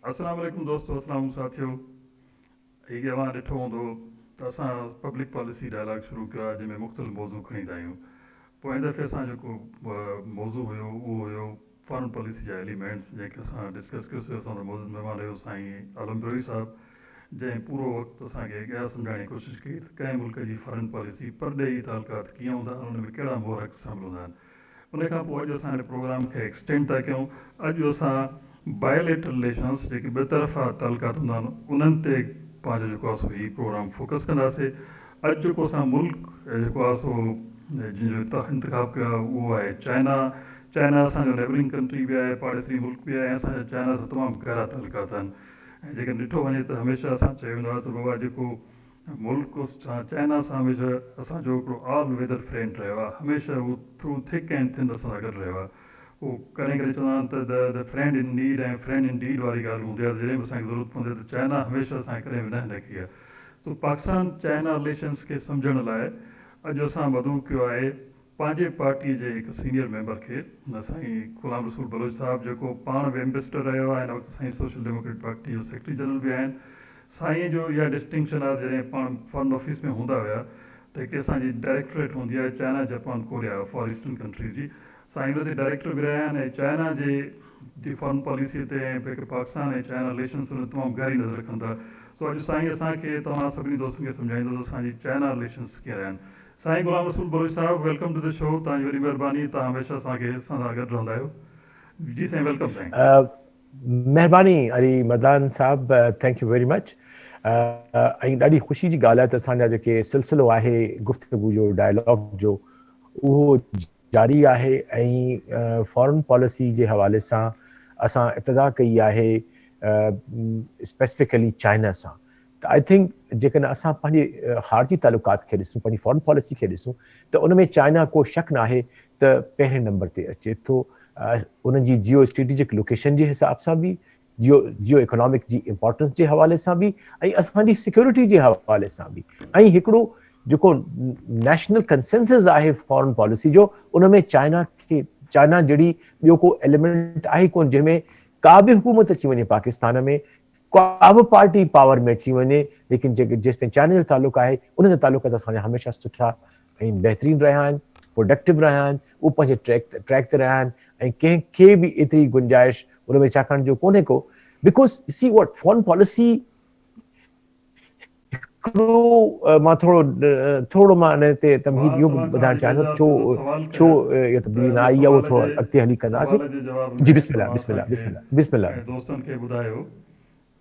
अस्सलाम वालेकुम दोस्तों, अस्सलाम साथियों। हीअ अवां ॾिठो हूंदो त असां पब्लिक पॉलिसी डायलॉग शुरू कयो आहे जंहिंमें मुख़्तलिफ़ मौज़ू खणी ईंदा आहियूं। पोइ हिन दफ़े असां जेको मौज़ू हुयो उहो हुयो फॉरेन पॉलिसी जा एलिमेंट्स जंहिंखे असां डिस्कस कयोसीं। असांजो मौजूद महिमान हुयो साईं आलम ब्रोही साहिबु, जंहिं पूरो वक़्तु असांखे ॻाल्हि सम्झाइण जी कोशिशि कई त कंहिं मुल्क जी फॉरेन पॉलिसी परॾेही तालुकात कीअं हूंदा आहिनि, उन में कहिड़ा मोहरक शामिल हूंदा आहिनि। उन खां पोइ अॼु असां हिन प्रोग्राम खे एक्सटेंड था कयूं। अॼु असां बायोलेटरल रिलेशन्स जेके ॿ तरफ़ा तालुकात हूंदा आहिनि उन्हनि ते पंहिंजो जेको आहे सो हीउ प्रोग्राम फोकस कंदासीं। अॼु जेको असां मुल्क जेको आहे सो जंहिंजो इंतिखाब कयो आहे उहो आहे चाइना। चाइना असांजो नेबरिंग कंट्री बि आहे, पाड़ेसरी मुल्क बि आहे, ऐं असांजा चाइना सां तमामु गहरा तालुकात आहिनि। ऐं जेकॾहिं ॾिठो वञे त हमेशह असां चयो वेंदो आहे त बाबा जेको मुल्क सां चाइना सां हमेशह असांजो हिकिड़ो ऑल वेदर फ्रेंड रहियो आहे। हमेशह उहो थ्रू थिक एंड थिन असां सां गॾु रहियो आहे। उहो कॾहिं कॾहिं चवंदा आहिनि त द फ्रेंड इन नीड ऐं फ्रेंड इन डीड वारी ॻाल्हि हूंदी आहे। जॾहिं बि असांखे ज़रूरत पवंदी आहे त चाइना हमेशह असांखे कॾहिं बि न रखी आहे। सो पाकिस्तान चाइना रिलेशन्स खे सम्झण लाइ अॼु असां मदऊ कयो आहे पंहिंजे पार्टीअ जे हिकु सीनियर मेंबर खे, साईं गुलाम रसूल बलोच साहिबु, जेको पाण बि एम्बेसडर रहियो आहे, हिन वक़्तु साईं सोशल डेमोक्रेट पार्टी जो सेक्रेटरी जनरल बि आहिनि। साईं जो इहा डिस्टिंक्शन आहे जॾहिं पाण फॉरेन ऑफिस में हूंदा हुआ त हिकु असांजी डायरेक्टोरेट हूंदी आहे China Japan Korea far eastern countries जी। साईं हुन ते डायरेक्टर बि रहिया आहिनि ऐं चाइना जी फॉरेन पॉलिसी ते ऐं हिकु पाकिस्तान ऐं चाइना रिलेशन्स में तमामु गहरी नज़र रखनि था। सो अॼु साईं असांखे तव्हां सभिनी दोस्तनि खे सम्झाईंदो त असांजी चाइना रिलेशन्स कीअं रहिया आहिनि। साईं गुलाम रसूल बलोच साहिबु, वेलकम टू द शो। तव्हांजी वॾी महिरबानी, तव्हां हमेशह असांखे असां सां गॾु रहंदा आहियो। जी साईं, वेलकम साईं। महिरबानी अली मदान साहब, थैंक यू वेरी मच। ऐं ॾाढी ख़ुशी जी ॻाल्हि आहे त असांजा जेके सिलसिलो आहे गुफ़्तगू जो, डायलॉग जो, उहो जारी आहे। ऐं फॉरेन पॉलिसी जे हवाले सां असां इब्तिदा कई आहे स्पेसिफिकली चाइना सां। त आई थिंक जेकॾहिं असां पंहिंजे ख़ारजी तालुकात खे ॾिसूं, पंहिंजी फॉरेन पॉलिसी खे ॾिसूं, त उन में चाइना को शक न आहे त पहिरें नंबर ते अचे थो। उन जी जियो स्ट्रेटेजिक लोकेशन जे हिसाब सां बि, जियो इकोनॉमिक जी इंपॉर्टेंस जे हवाले सां बि, ऐं असांजी सिक्योरिटी जे हवाले सां बि। ऐं हिकिड़ो जेको नेशनल कंसेंसस आहे फॉरेन पॉलिसी जो, उन में चाइना जहिड़ी ॿियो को एलिमेंट आहे कोन जंहिंमें का बि हुकूमत अची वञे पाकिस्तान में, का बि पार्टी पावर में अची वञे, लेकिन जेसिताईं चाइना जो तालुक आहे उन जा तालुकात असांजा हमेशह सुठा ऐं बहितरीन रहिया आहिनि, प्रोडक्टिव रहिया आहिनि, उहो पंहिंजे ट्रैक ते रहिया आहिनि। ऐं कंहिंखे बि एतिरी गुंजाइश उन में छाकाणि जो कोन्हे को, because see what foreign policy मां थोरो मां हिन ते तमहीद वाह, इहो तव्हां खां ॿुधाइण चाहियां थो इजाज़त जो सवाल छो कयां इहा त तब्दीली न हिन आई आहे, उहो सवाल थोरो जे अॻिते हली कंदासीं। सवाल जे जवाब जी में बिस्मिल्लाह तव्हां बिस्मिल्लाह असांखे बिस्मिल्लाह बिस्मिल्लाह। ऐं दोस्तनि खे ॿुधायो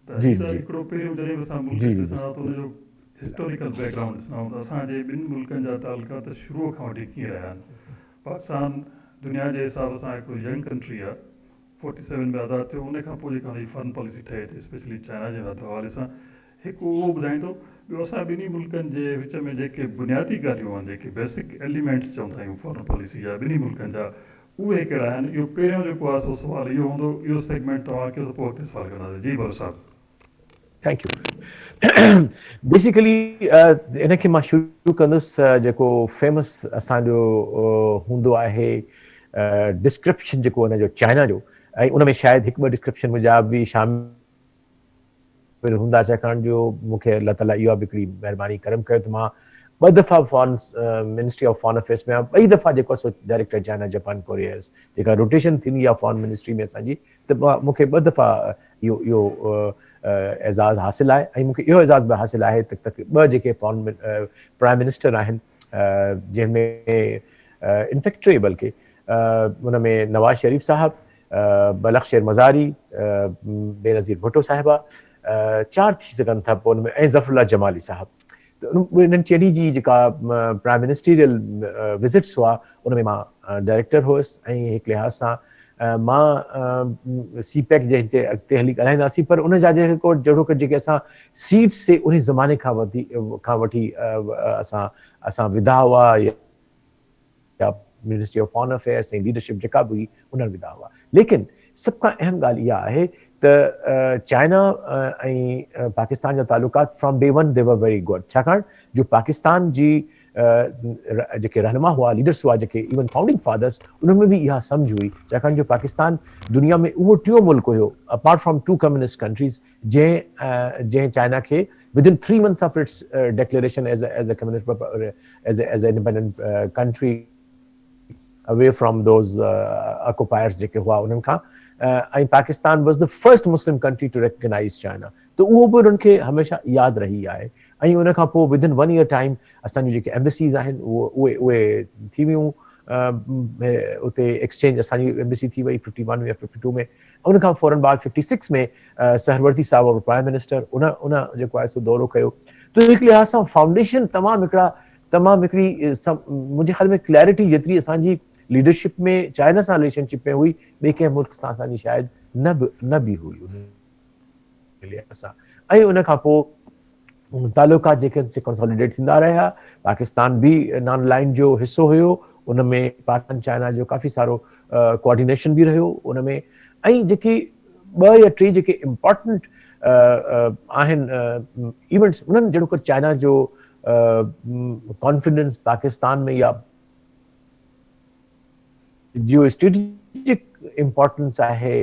त जी हीअ त जी हिकिड़ो पहिरियों जॾहिं बि असां मुल्क जी खे जी ॾिसंदा त बिस्मिल्लाह। हुनजो हिस्टोरिकल बैकग्राउंड ॾिसंदा त असांजे ॿिनि मुल्कनि जा तालुकात शुरूअ खां वठी कीअं रहिया आहिनि। पाकिस्तान दुनिया जे हिसाब सां हिकिड़ो यंग कंट्री आहे, 47 में आज़ादु थियो। उन खां पोइ जेका हुनजी फॉरेन पॉलिसी ठहे थी स्पेशली चाइना जे हवाले सां, हिकु उहो ॿुधाईंदो। ॿियो असां ॿिन्ही मुल्कनि जे विच में जेके बुनियादी ॻाल्हियूं आहिनि, जेके बेसिक एलिमेंट्स चवंदा आहियूं फॉरेन पॉलिसी जा ॿिन्ही मुल्कनि जा, उहे कहिड़ा आहिनि। इहो पहिरियों जेको आहे सो सुवाल इहो हूंदो। इहो सेगमेंट तव्हां कयो त पोइ अॻिते सवाल कंदासीं। जी बरो साहिबु। Thank U. बेसिकली इनखे मां शुरू कंदुसि जेको फेमस असांजो हूंदो आहे डिस्क्रिप्शन जेको हुनजो चाइना जो, ऐं उन में शायदि हिकु ॿ डिस्क्रिप्शन मुंहिंजा बि शामिल हूंदा, छाकाणि जो मूंखे अल्लाह ताला इहा बि हिकिड़ी महिरबानी करम कयो त मां 2 दफ़ा foreign ministry of foreign affairs में आहियां। 2 दफ़ा जेको आहे so director China Japan Korea जेका रोटेशन थींदी आहे फॉरेन मिनिस्ट्री में असांजी, त मूंखे 2 दफ़ा इहो एज़ाज़ हासिलु आहे। ऐं मूंखे इहो एज़ाज़ बि हासिलु आहे त 2 जेके फॉरेन प्राइम मिनिस्टर आहिनि, जंहिंमें इनफैक्ट 3 बल्कि उन में नवाज़ शरीफ साहब, बलख्शेर मज़ारी, बेनज़ीर भुट्टो साहिबा, 4 थी सघनि था पोइ उन में, ऐं ज़फ़रुल्लाह जमाली साहब। त इन्हनि चइनी जी जेका प्राइम मिनिस्टीरियल विज़िट्स हुआ उन में मां डायरेक्टर हुयुसि। ऐं हिकु लिहाज़ सां मां सी पैक जे हिते अॻिते हली ॻाल्हाईंदासीं, पर उन जा जहिड़ो जेके असां सीट्स से उन ज़माने खां वठी असां विधा हुआ, या मिनिस्ट्री ऑफ फॉरेन अफेयर्स ऐं लीडरशिप जेका बि हुई उन्हनि विधा हुआ। लेकिन सभ खां अहम ॻाल्हि इहा आहे त चाइना ऐं पाकिस्तान जा तालुकात from day one they were very good, छाकाणि जो पाकिस्तान जी जेके रहनुमा हुआ, लीडर्स हुआ, जेके इवन फाउंडिंग फादर्स, उन्हनि में बि इहा सम्झ हुई, छाकाणि जो पाकिस्तान दुनिया में उहो टियों मुल्क हुयो apart from two communist countries जंहिं चाइना खे within 3 months of its declaration as a communist as an independent country away from those occupiers जेके हुआ उन्हनि खां ऐं Pakistan was the first Muslim country to recognize China. त उहो बि उन्हनि खे हमेशह यादि रही आहे ऐं उन खां पोइ विदिन 1 year टाइम असांजी जेके एम्बेसीज़ आहिनि उहे थी वियूं उते एक्सचेंज असांजी एम्बेसी थी वई 51 या 52 में उन खां फौरन बाद 56 में सहरवर्ती साहब और प्राइम मिनिस्टर उन जेको आहे सो दौरो कयो त हिकु लिहाज़ सां फाउंडेशन तमामु हिकिड़ी मुंहिंजे ख़्याल में क्लैरिटी जेतिरी असांजी लीडरशिप में चाइना सां रिलेशनशिप में हुई ॿिए कंहिं मुल्क सां असांजी शायदि न बि हुई उन लिहाज़ सां ऐं उन खां पोइ तालुकात जेके से कंसोलिडेट थींदा रहिया पाकिस्तान बि नॉन लाइन जो हिसो हुयो उनमें पाकिस्तान चाइना जो काफ़ी सारो कोऑर्डिनेशन बि रहियो उनमें ऐं जेके 2 या 3 जेके इम्पोर्टेंट आहिनि इवेंट्स उन्हनि जहिड़ो कर चाइना जो कॉन्फिडेंस पाकिस्तान में या जियो स्ट्रेटेजिक इम्पोर्टेंस आहे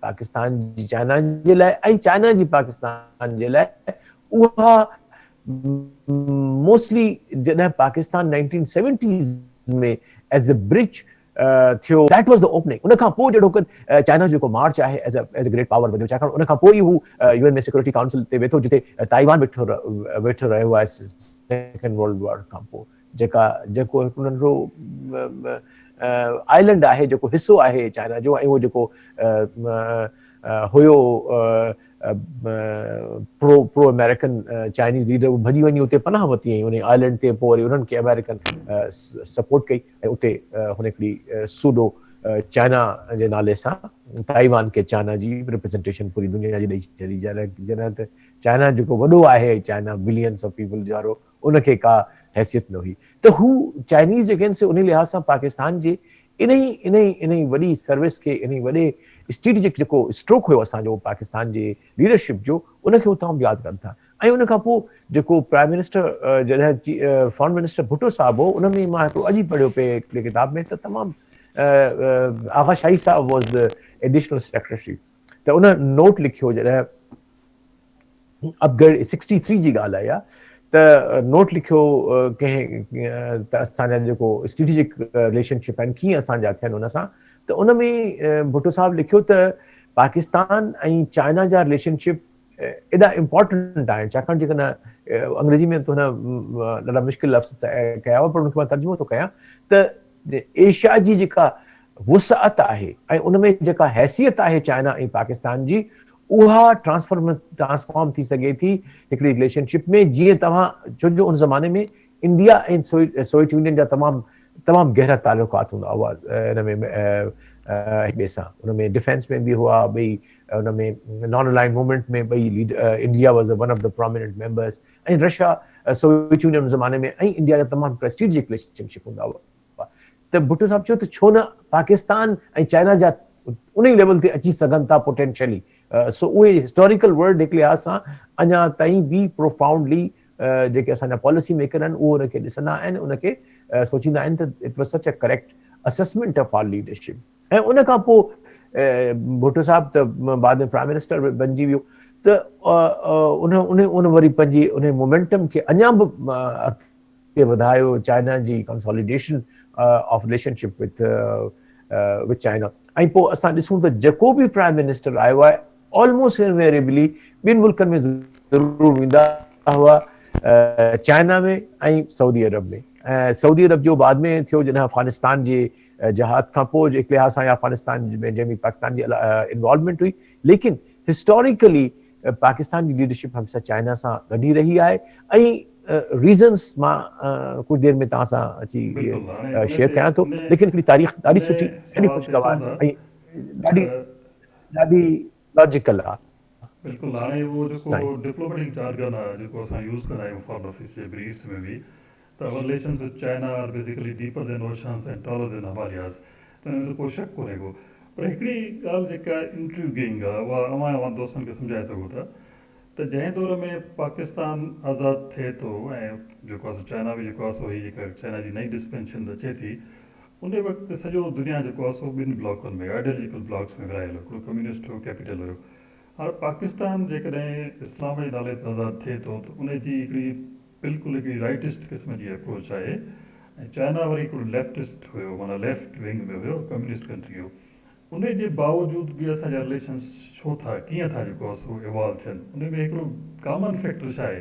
पाकिस्तान जी चाइना जे लाइ ऐं चाइना जी पाकिस्तान जे लाइ उहा मोस्टली जॾहिं पाकिस्तान 1970s में एज अ ब्रिज थियो दैट वाज द ओपनिंग उन खां पोइ जहिड़ो चाइना जेको मार्च आहे एज अ ग्रेट पावर वधियो छाकाणि उन खां पोइ हू यूएन में सिक्योरिटी काउंसिल ते वेठो जिते ताइवान वेठो रहियो आहे सेकेंड वर्ल्ड वॉर खां पोइ जेको हिकु नंढो आइलैंड आहे जेको हिसो आहे चाइना जो ऐं उहो जेको हुयो प्रो अमेरिकन चाइनीज़ लीडर भॼी वञी उते पनाह वरिती ऐं उन आइलैंड ते पोइ वरी उन्हनि खे अमेरिकन सपोर्ट कई ऐं उते हुन हिकिड़ी सूडो चाइना जे नाले सां ताइवान खे चाइना जी रिप्रेज़ेंटेशन पूरी दुनिया जी ॾेई छॾी जॾहिं त चाइना जेको वॾो आहे चाइना बिलियंस ऑफ पीपल वारो उनखे का हैसियत न हुई त हू चाइनीज़ जेके आहिनि से उन लिहाज़ सां पाकिस्तान जे इन ई वॾी सर्विस खे इन ई वॾे स्ट्रेटेजिक जेको स्ट्रोक हुयो असांजो पाकिस्तान जे लीडरशिप जो उनखे हू तमामु यादि कनि था ऐं उन खां पोइ जेको प्राइम मिनिस्टर जॾहिं फॉरेन मिनिस्टर भुट्टो साहब हो उन में मां हिकिड़ो अॼु ई पढ़ियो पे हिकिड़े किताब में त तमामु आगा शाही साहब वॉज द एडिशनल सेक्रेटरी त उन नोट लिखियो जॾहिं अपग्रेड 63 जी ॻाल्हि आहे त नोट लिखियो कंहिं त असांजा जेको स्ट्रेटेजिक रिलेशनशिप आहिनि कीअं असांजा थियनि उन सां त उन में भुट्टो साहब लिखियो त पाकिस्तान ऐं चाइना जा रिलेशनशिप एॾा इम्पोर्टेंट आहिनि छाकाणि जेकॾहिं अंग्रेजी में तो हुन ॾाढा मुश्किल लफ़्ज़ कया हुआ पर उनखे मां तर्जुमो थो कयां त एशिया जी जेका वुसअत आहे ऐं उन में जेका हैसियत आहे चाइना ऐं पाकिस्तान जी उहा ट्रांसफॉर्म थी सघे थी हिकिड़ी रिलेशनशिप में जीअं तव्हां छो जो उन ज़माने में इंडिया ऐं सोवियत यूनियन जा तमामु गहरा तालुकात हूंदा हुआ हिन में हिक ॿिए सां उन में डिफेंस में बि हुआ ॿई उन में नॉन अलाइंड मूवमेंट में ॿई India was one of the prominent members ऐं रशिया सोवियत यूनियन ज़माने में ऐं इंडिया जा तमामु प्रेस्टीजियस रिलेशनशिप हूंदा हुआ त भुट्टो साहब चयो त छो न पाकिस्तान ऐं चाइना जा उन ई लेवल ते अची सघनि था पोटेंशियली सो उहे हिस्टोरिकल वर्ड हिकु लिहाज़ सां अञा ताईं बि प्रोफाउंडली जेके असांजा पॉलिसी मेकर आहिनि उहो उनखे ॾिसंदा आहिनि उनखे सोचींदा आहिनि त it was such a correct assessment of our leadership ऐं उन खां पोइ भुट्टो साहब त बाद में प्राइम मिनिस्टर बणिजी वियो त उन वरी पंहिंजी उन मोमेंटम खे अञा बि अॻिते वधायो चाइना जी consolidation of relationship with China ऐं पोइ असां ॾिसूं त जेको बि प्राइम मिनिस्टर आयो आहे ऑलमोस्ट इनवेरिएबली ॿिनि मुल्कनि में ज़रूरु वेंदा हुआ चाइना में ऐं सऊदी अरब में सऊदी अरब जो बाद में थियो जॾहिं अफ़गानिस्तान जे जहाद खां पोइ हिकु लिहाज़ सां अफ़गानिस्तान में जंहिंमें पाकिस्तान जी इन्वॉल्वमेंट हुई लेकिन हिस्टोरिकली पाकिस्तान जी लीडरशिप हमेशह चाइना सां गॾी रही आहे ऐं रीज़न्स मां कुझु देरि में तव्हां सां अची शेयर कयां थो लेकिन हिकिड़ी तारीख़ ॾाढी सुठी ॾाढी ख़ुशगवार ऐं ॾाढी लॉजिकल आहे बिल्कुलु हाणे उहो जेको डिप्लोमेटिक जार्गन आहे जेको असां यूज़ कंदा आहियूं फॉरेन ऑफिस जे ब्रीफ्स में बि त our relations with China are basically deeper than oceans and taller than Himalayas त हिन में कोई शक कोन्हे को पर हिकिड़ी ॻाल्हि जेका इंट्रीगिंग आहे उहा अवां दोस्तनि खे सम्झाए सघूं था त जंहिं दौर में पाकिस्तान आज़ादु थिए थो ऐं जेको आहे चाइना बि जेको आहे सो हीअ जेका चाइना जी नई डिस्पेंशन अचे थी, उन वक़्तु सॼो दुनिया जेको आहे सो ॿिनि ब्लॉकनि में आइडियोलॉजिकल ब्लॉक्स में विरायल हो। हिकिड़ो कम्युनिस्ट हो, कैपिटल हुयो। हाणे पाकिस्तान जेकॾहिं इस्लाम जे नाले ते आज़ादु थिए थो त उन जी हिकिड़ी बिल्कुलु हिकिड़ी राइटिस्ट क़िस्म जी अप्रोच आहे, ऐं चाइना वरी हिकिड़ो लेफ्टिस्ट हुयो, माना लेफ्ट विंग में हुयो, कम्युनिस्ट कंट्री हो। उन जे बावजूदि बि असांजा रिलेशन्स छो था, कीअं था जेको आहे सो इवॉल्व थियनि, उन में हिकिड़ो कॉमन फैक्टर छा आहे।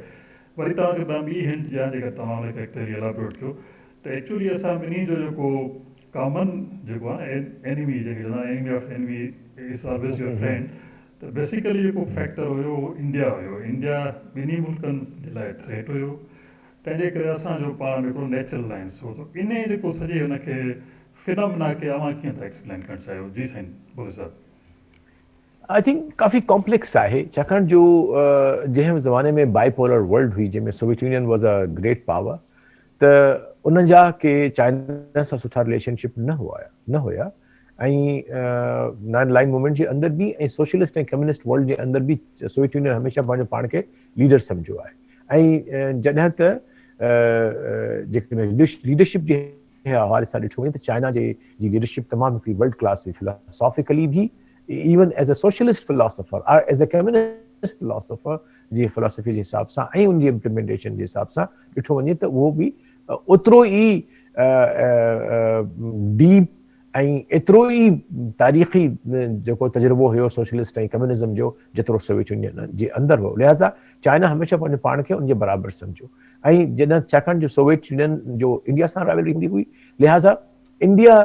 वरी तव्हांखे मां ॿी हिंट ॾियां जेका तव्हां हुनखे अॻिते एलाबोरेट कयो, त एक्चुअली असां ॿिन्ही जो जेको कॉमन जेको आहे एनिमी, जेके चवंदा आहिनि enemy of enemy is always your friend, त बेसिकली जेको फैक्टर हुयो इंडिया हुयो। इंडिया ॿिन्ही मुल्कनि जे लाइ थ्रेट हुयो, तंहिंजे करे असांजो पाण में हिकिड़ो नेचुरल लाइन्स हो। त इन जेको सॼे हुनखे फिनोमिना खे अव्हां कीअं था एक्सप्लेन करणु चाहियो? जी साईं बोलो साहब। आई थिंक काफ़ी कॉम्प्लेक्स आहे, छाकाणि जो जंहिं ज़माने में बाइपोलर वर्ल्ड हुई, जंहिंमें Soviet union was a great power, त उन जा के चाइना सां सुठा रिलेशनशिप न हुया ऐं नॉन लाइन मूवमेंट जे अंदरि बि ऐं सोशलिस्ट ऐं कम्युनिस्ट वर्ल्ड जे अंदरि बि सोवियत यूनियन हमेशह पंहिंजो पाण खे लीडर सम्झो आहे। ऐं जॾहिं त जेकॾहिं लीडरशिप जे हवाले सां ॾिठो वञे त चाइना जी लीडरशिप तमामु हिकिड़ी वर्ल्ड क्लास हुई, फिलोसॉफिकली भी, even as a socialist philosopher or as a communist philosopher जी फिलोसफी जे हिसाब सां ऐं उनजी इम्प्लीमेंटेशन जे हिसाब सां ॾिठो वञे त उहो बि ओतिरो ई डीप ऐं एतिरो ई तारीख़ी जेको तजुर्बो हुयो सोशलिस्ट ऐं कम्युनिज़म जो जेतिरो सोवियत यूनियन जे अंदरि हो। लिहाज़ा चाइना हमेशह पंहिंजे पाण खे उनजे बराबरि सम्झो। ऐं जॾहिं छाकाणि जो सोवियत यूनियन जो इंडिया सां राइवलरी हूंदी हुई, लिहाज़ा इंडिया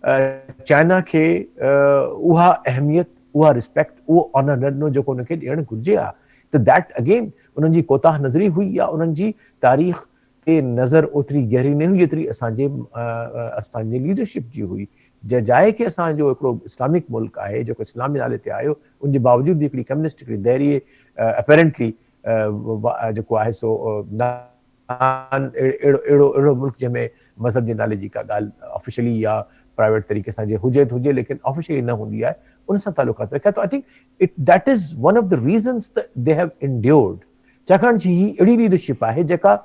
चाइना खे उहा अहमियत, उहा रिस्पेक्ट, उहो ऑनर न ॾिनो जेको हुनखे ॾियणु घुरिजे हा। त दैट अगेन उन्हनि जी कोताह नज़री हुई या उन्हनि जी तारीख़ ते नज़र ओतिरी गहरी न हुई जेतिरी असांजी लीडरशिप जी हुई। जाइ खे असांजो हिकिड़ो इस्लामिक मुल्क आहे जेको इस्लाम जे नाले ते आयो, उनजे बावजूदि हिकिड़ी कम्युनिस्ट हिकिड़ी दहरीअ अपेरेंटली जेको आहे सो अहिड़ो मुल्क जंहिंमें मज़हब जे नाले जी का ॻाल्हि ऑफिशियली या प्राइवेट तरीक़े सां जे हुजे लेकिन ऑफिशियली न हूंदी आहे, उन सां तालुकात रखिया। तो आई think that is one of the reasons they have endured, छाकाणि जी ही अहिड़ी लीडरशिप आहे जेका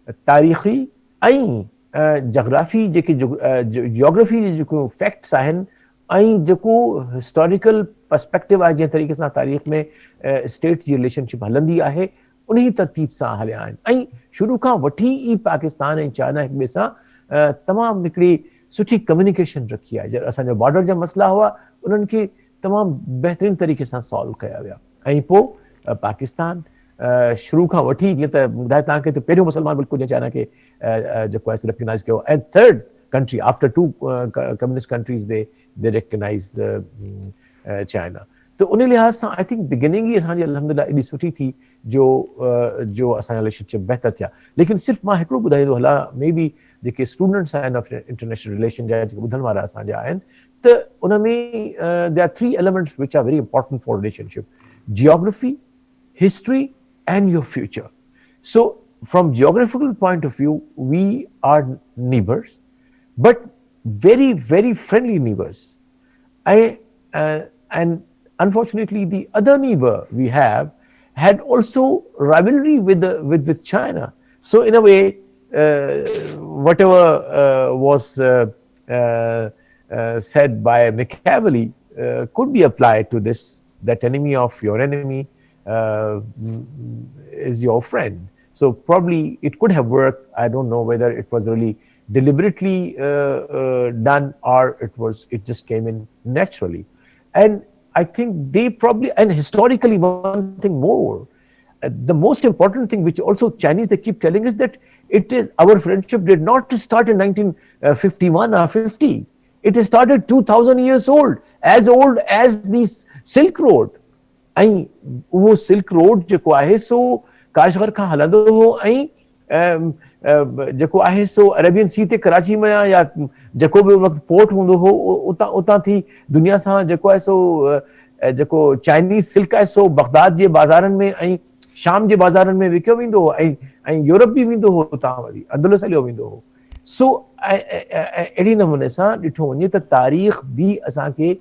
तारीख़ी ऐं जग्राफी जेके जियोग्राफी जे जेको फैक्ट्स आहिनि ऐं जेको हिस्टोरिकल पर्सपेक्टिव आहे, जंहिं तरीक़े सां तारीख़ में स्टेट जी रिलेशनशिप हलंदी आहे, उन ई तरतीब सां हलिया आहिनि। ऐं शुरू खां वठी ई पाकिस्तान ऐं चाइना हिक ॿिए सां तमामु हिकिड़ी सुठी कम्युनिकेशन रखी आहे। जॾहिं असांजा बॉर्डर जा मसइला हुआ, उन्हनि खे तमामु बहितरीन तरीक़े सां सॉल्व कया विया। ऐं पोइ पाकिस्तान शुरू खां वठी, जीअं त ॿुधाए तव्हांखे, त पहिरियों मुस्लमान मुल्क जंहिं चाइना खे जेको आहे रिकग्नाइज़ कयो, ऐं third country after two communist countries they recognise China. त उन लिहाज़ सां आई थिंक बिगिनिंग ई असांजी अल्हम्दुलिल्लाह एॾी सुठी थी जो असांजा रिलेशनशिप बहितर थिया। लेकिन सिर्फ़ु मां हिकिड़ो ॿुधाईंदो हलां, मे बी जेके स्टूडेंट्स आहिनि ऑफ इंटरनेशनल रिलेशन जा, जेके ॿुधण वारा असांजा आहिनि, त उन में there are 3 elements which are very important for relationship: geography, history, and your future. So from geographical point of view, we are neighbors, but very, very friendly neighbors. And unfortunately, the other neighbor we have had also rivalry with China. So in a way, whatever was said by Machiavelli could be applied to this, that enemy of your enemy is your friend. So probably it could have worked. I don't know whether it was really deliberately done or it just came in naturally. And I think they probably, and historically one thing more, the most important thing which also Chinese they keep telling is that it is, our friendship did not start in 1951 or 50. It started 2000 years old as the Silk Road. ऐं उहो silk road जेको आहे सो Kashgar खां हलंदो हो ऐं जेको आहे सो अरेबियन सी ते कराची में या जेको बि वक़्तु पोर्ट हूंदो हो, उतां थी दुनिया सां जेको आहे सो जेको चाइनीज़ सिल्क आहे सो बगदाद जे बाज़ारनि में ऐं शाम जे बाज़ारनि में विकियो वेंदो हो, ऐं यूरोप बि वेंदो हो, उतां वरी अंदलुस हलियो वेंदो हो। सो अहिड़ी नमूने सां ॾिठो वञे त तारीख़ बि असांखे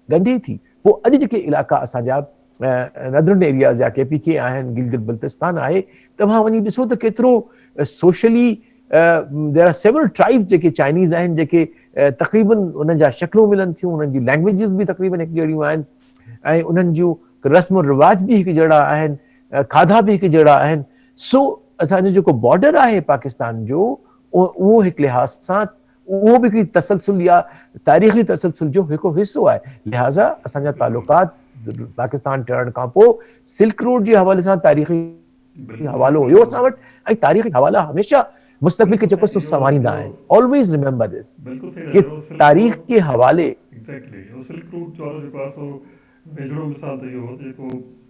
ॻंढे थी। पोइ अॼु जेके इलाइक़ा असांजा नदरन एरियाज़ या केपीके आहिनि, गिलगित बल्तिस्तान आहे, तव्हां वञी ॾिसो त केतिरो socially there are several tribes जेके चाइनीज़ आहिनि, जेके तक़रीबन उन्हनि जा शक्लूं मिलनि थियूं, उन्हनि जी लैंग्वेजिस बि तक़रीबन हिकु जहिड़ियूं आहिनि, ऐं उन्हनि जूं रस्म रिवाज बि हिकु जहिड़ा आहिनि, खाधा बि हिकु जहिड़ा आहिनि। सो असांजो जेको बॉर्डर आहे पाकिस्तान जो, उहो हिकु लिहाज़ सां उहो बि हिकिड़ी तसलसल या तारीख़ी तसलसल जो हिकिड़ो हिसो आहे। लिहाज़ा असांजा तालुकात पाकिस्तान ठहण खां पोइ सिल्क रोड जे हवाले सां तारीख़ी बिल्कुलु हवालो सही हुयो था असां चओ। वटि, ऐं तारीख़ी हवाला हमेशा मुस्तक़बिल खे बिल्कुलु जेको सही, सो संवारींदा आहिनि। ऑलवेज़ रिमेंबर दिस बिल्कुलु सही था कि चओ। सिल्क तारीख़ रोड, के हवाले एग्जैक्टली, सिल्क रूट वारो जेको आहे सो वेझड़ो मिसाल त इहो हो जेको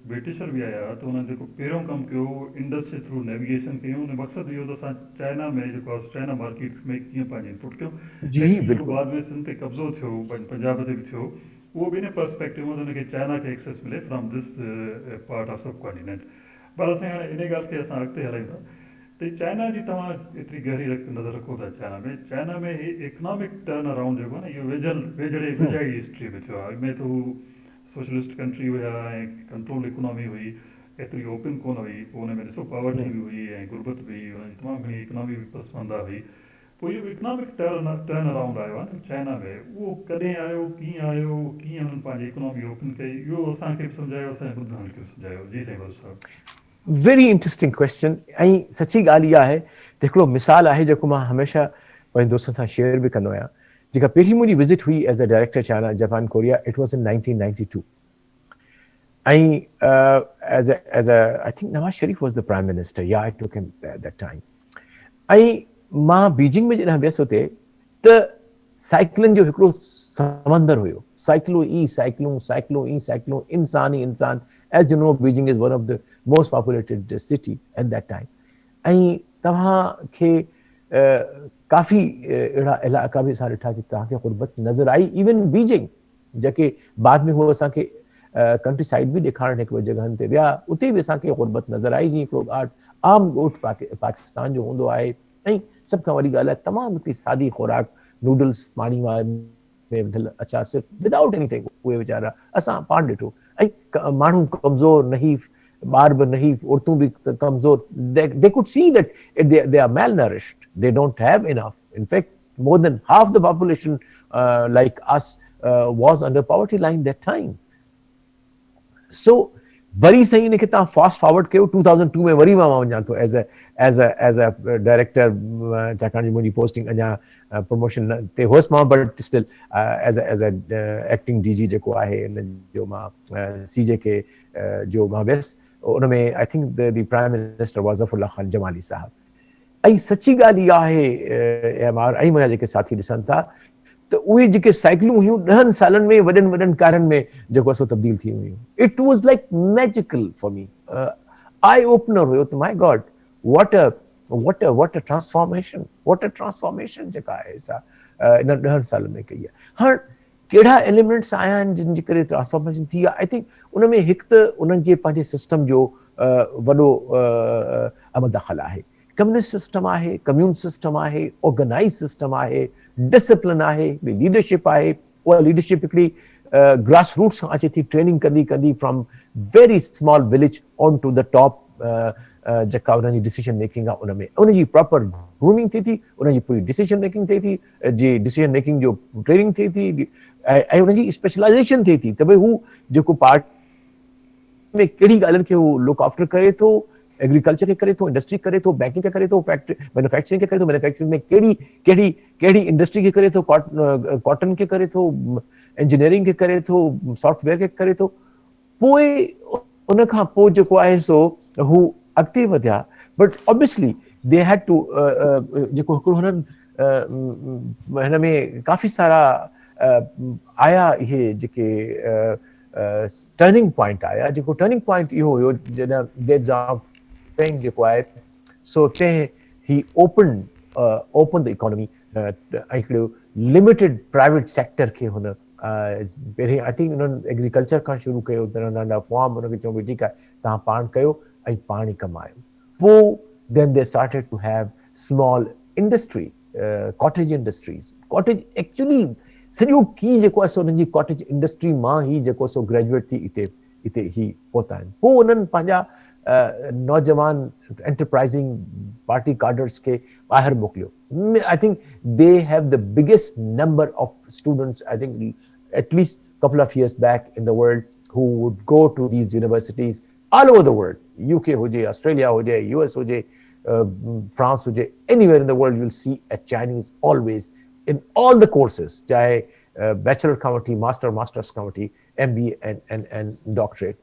ब्रिटिशर बि आया त हुननि जेको पहिरियों कमु कयो इंडस जे थ्रू नेविगेशन कयूं, उन मक़सदु इहो त असां चाइना में जेको आहे चाइना मार्केट में कीअं पंहिंजी इनपुट कयूं। जी लेकिन जेको बिल्कुलु बाद में सिंध ते कब्ज़ो थियो, पंजाब ते बि थियो, उहो बि इन पर्सपेक्टिव में हुनखे चाइना खे एक्सेस मिले फ्रॉम दिस पार्ट ऑफ सब कॉन्टिनेंट। पर असां हाणे इन ॻाल्हि खे असां अॻिते हलायूं था त चाइना जी तव्हां एतिरी गहरी नज़र रखो था चाइना में ही इकनॉमिक टर्न अराउंड जेको आहे न, इहो वेझाई हिस्ट्री में थियो आहे। अॻु में त हू सोशलिस्ट कंट्री हुया ऐं कंट्रोल इकोनॉमी हुई, एतिरी ओपन कोन हुई। पोइ हुन में ॾिसो पॉवर्टी बि हुई ऐं गुरबत बि हुई, हुनजी तमामु घणी इकोनॉमी बि पसमंदा हुई। पोइ इहो इकनॉमिक टर्न अराउंड आयो आहे न चाइना में, उहो कॾहिं आयो, कीअं हुननि पंहिंजी इकोनॉमी ओपन कई, इहो असांखे बि सम्झायो, असांजे ॿुधण खे बि सम्झायो। जी साईं बस साहब। Very interesting question. ऐं सची ॻाल्हि इहा आहे त हिकिड़ो मिसाल आहे जेको मां हमेशह पंहिंजे दोस्तनि सां शेयर बि कंदो आहियां। जेका पहिरीं मुंहिंजी विज़िट हुई as a director China Japan Korea, it was in 1992। ऐं as a I think Nawaz Sharif was the prime minister, या आई टुक हिम दैट टाइम। ऐं मां बीजिंग में जॾहिं वियुसि हुते त साइकिलनि जो हिकिड़ो समंदर हुयो, साइकिलूं, इंसान ई इंसान। As you know, Beijing is one of the most populated city at that time. ऐं तव्हांखे काफ़ी अहिड़ा इलाइक़ा बि असां ॾिठा तव्हांखे गुरबत नज़र आई। इवन बीजिंग, जेके बाद में उहो असांखे कंट्री साइड बि ॾेखारण हिकु जॻहनि ते विया, उते बि असांखे गुरबत नज़र आई, जीअं हिकिड़ो आम ॻोठ पाकिस्तान जो हूंदो आहे। ऐं सभ खां वॾी ॻाल्हि आहे, तमामु हिकिड़ी सादी खुराक, नूडल्स पाणी में विधल अचार, सिर्फ़ु विदाउट एनीथिंग। उहे वीचारा असां पाण ॾिठो। ऐं माण्हू कमज़ोर, नहीफ़, ॿार बि नहीफ़, औरतूं बि कमज़ोर। they could see that they are malnourished, they don't have enough. In fact, more than half the population like us was under poverty line that time. So worry सही इनखे तव्हां फास्ट फॉरवर्ड कयो 2002 में, वरी मां वञा थो एज़ अ डायरेक्टर, छाकाणि मुंहिंजी पोस्टिंग अञा प्रमोशन ते हुअसि मां, but still as a acting DG जेको आहे इन जो मां सीजे के जो मां वियुसि। उन में I think the prime minister वाज़ ज़फ़रुल्लाह ख़ान जमाली साहब। ऐं सची ॻाल्हि इहा आहे, एम आर ऐं मुंहिंजा जेके साथी ॾिसनि था, त उहे जेके साइकिलूं हुयूं 10 सालनि में वॾनि वॾनि कारनि में जेको सो तब्दील थी हुयूं। इट वाज़ like magical for me, eye opener हुयो त my God, what a transformation जेका आहे सा इन 10 सालनि में कई आहे। हाणे कहिड़ा एलिमेंट्स आया आहिनि जिन जे करे ट्रांसफॉर्मेशन थी आहे? आई थिंक उन में हिकु त उन्हनि जे पंहिंजे सिस्टम जो वॾो अमल आहे। कम्युनिस्ट सिस्टम आहे, कम्यून सिस्टम आहे, ऑर्गेनाइज सिस्टम आहे, डिसिप्लिन आहे, लीडरशिप आहे। उहा लीडरशिप हिकिड़ी ग्रास रूट्स खां अचे थी, ट्रेनिंग कंदी कंदी from very small village on to the top. जेका उन्हनि जी डिसीजन मेकिंग आहे, उनमें उनजी प्रॉपर ग्रूमिंग थिए थी, उनजी पूरी डिसीजन मेकिंग थिए थी, जी डिसीजन मेकिंग जो ट्रेनिंग थिए थी, ऐं उनजी स्पेशलाइजेशन थिए थी त भई हू जेको पार्ट में कहिड़ी ॻाल्हियुनि खे हू लुक आफ्टर करे थो, एग्रीकल्चर खे करे थो, इंडस्ट्री करे थो, बैंकिंग खे करे थो, मैन्युफैक्चरिंग खे करे थो, मैन्युफैक्चरिंग में कहिड़ी इंडस्ट्री खे करे थो, कॉटन खे करे थो, इंजीनियरिंग खे करे थो, सॉफ्टवेयर खे करे थो। पोइ उन खां पोइ जेको आहे सो हू अॻिते वधिया, but obviously they had two जेको हिकिड़ो हुननि हिन में काफ़ी सारा आया इहे जेके टर्निंग पॉइंट आया। जेको टर्निंग पॉइंट इहो हुयो जॾहिं डेड ज़ाओपिंग जेको आहे सो तंहिं ही ओपन द इकोनॉमी, ऐं हिकिड़ो लिमिटेड प्राइवेट सेक्टर खे हुन पहिरीं आई थिंक उन्हनि एग्रीकल्चर खां शुरू कयो, नंढा फार्म हुनखे चऊं भई ठीकु आहे तव्हां पाण कयो ऐं पाण ई कमायो। पोइ then they started to have small industry, cottage industries. Cottage actually सॼो की जेको आहे सो उन्हनि जी कॉटेज इंडस्ट्री मां ई जेको सो ग्रेजुएट थी हिते इते ही पहुता आहिनि। पोइ उन्हनि पंहिंजा नौजवान एंटरप्राइजिंग पार्टी कार्डर्स के ॿाहिरि मोकिलियो। I think they have the biggest number of students, I think at least couple of years back in the world, who would go to these universities all over the world, UK hoje, Australia hoje, US hoje, France hoje, anywhere in the world you'll see a Chinese always in all the courses, chahe bachelor committee, master's committee, MBA and doctorate।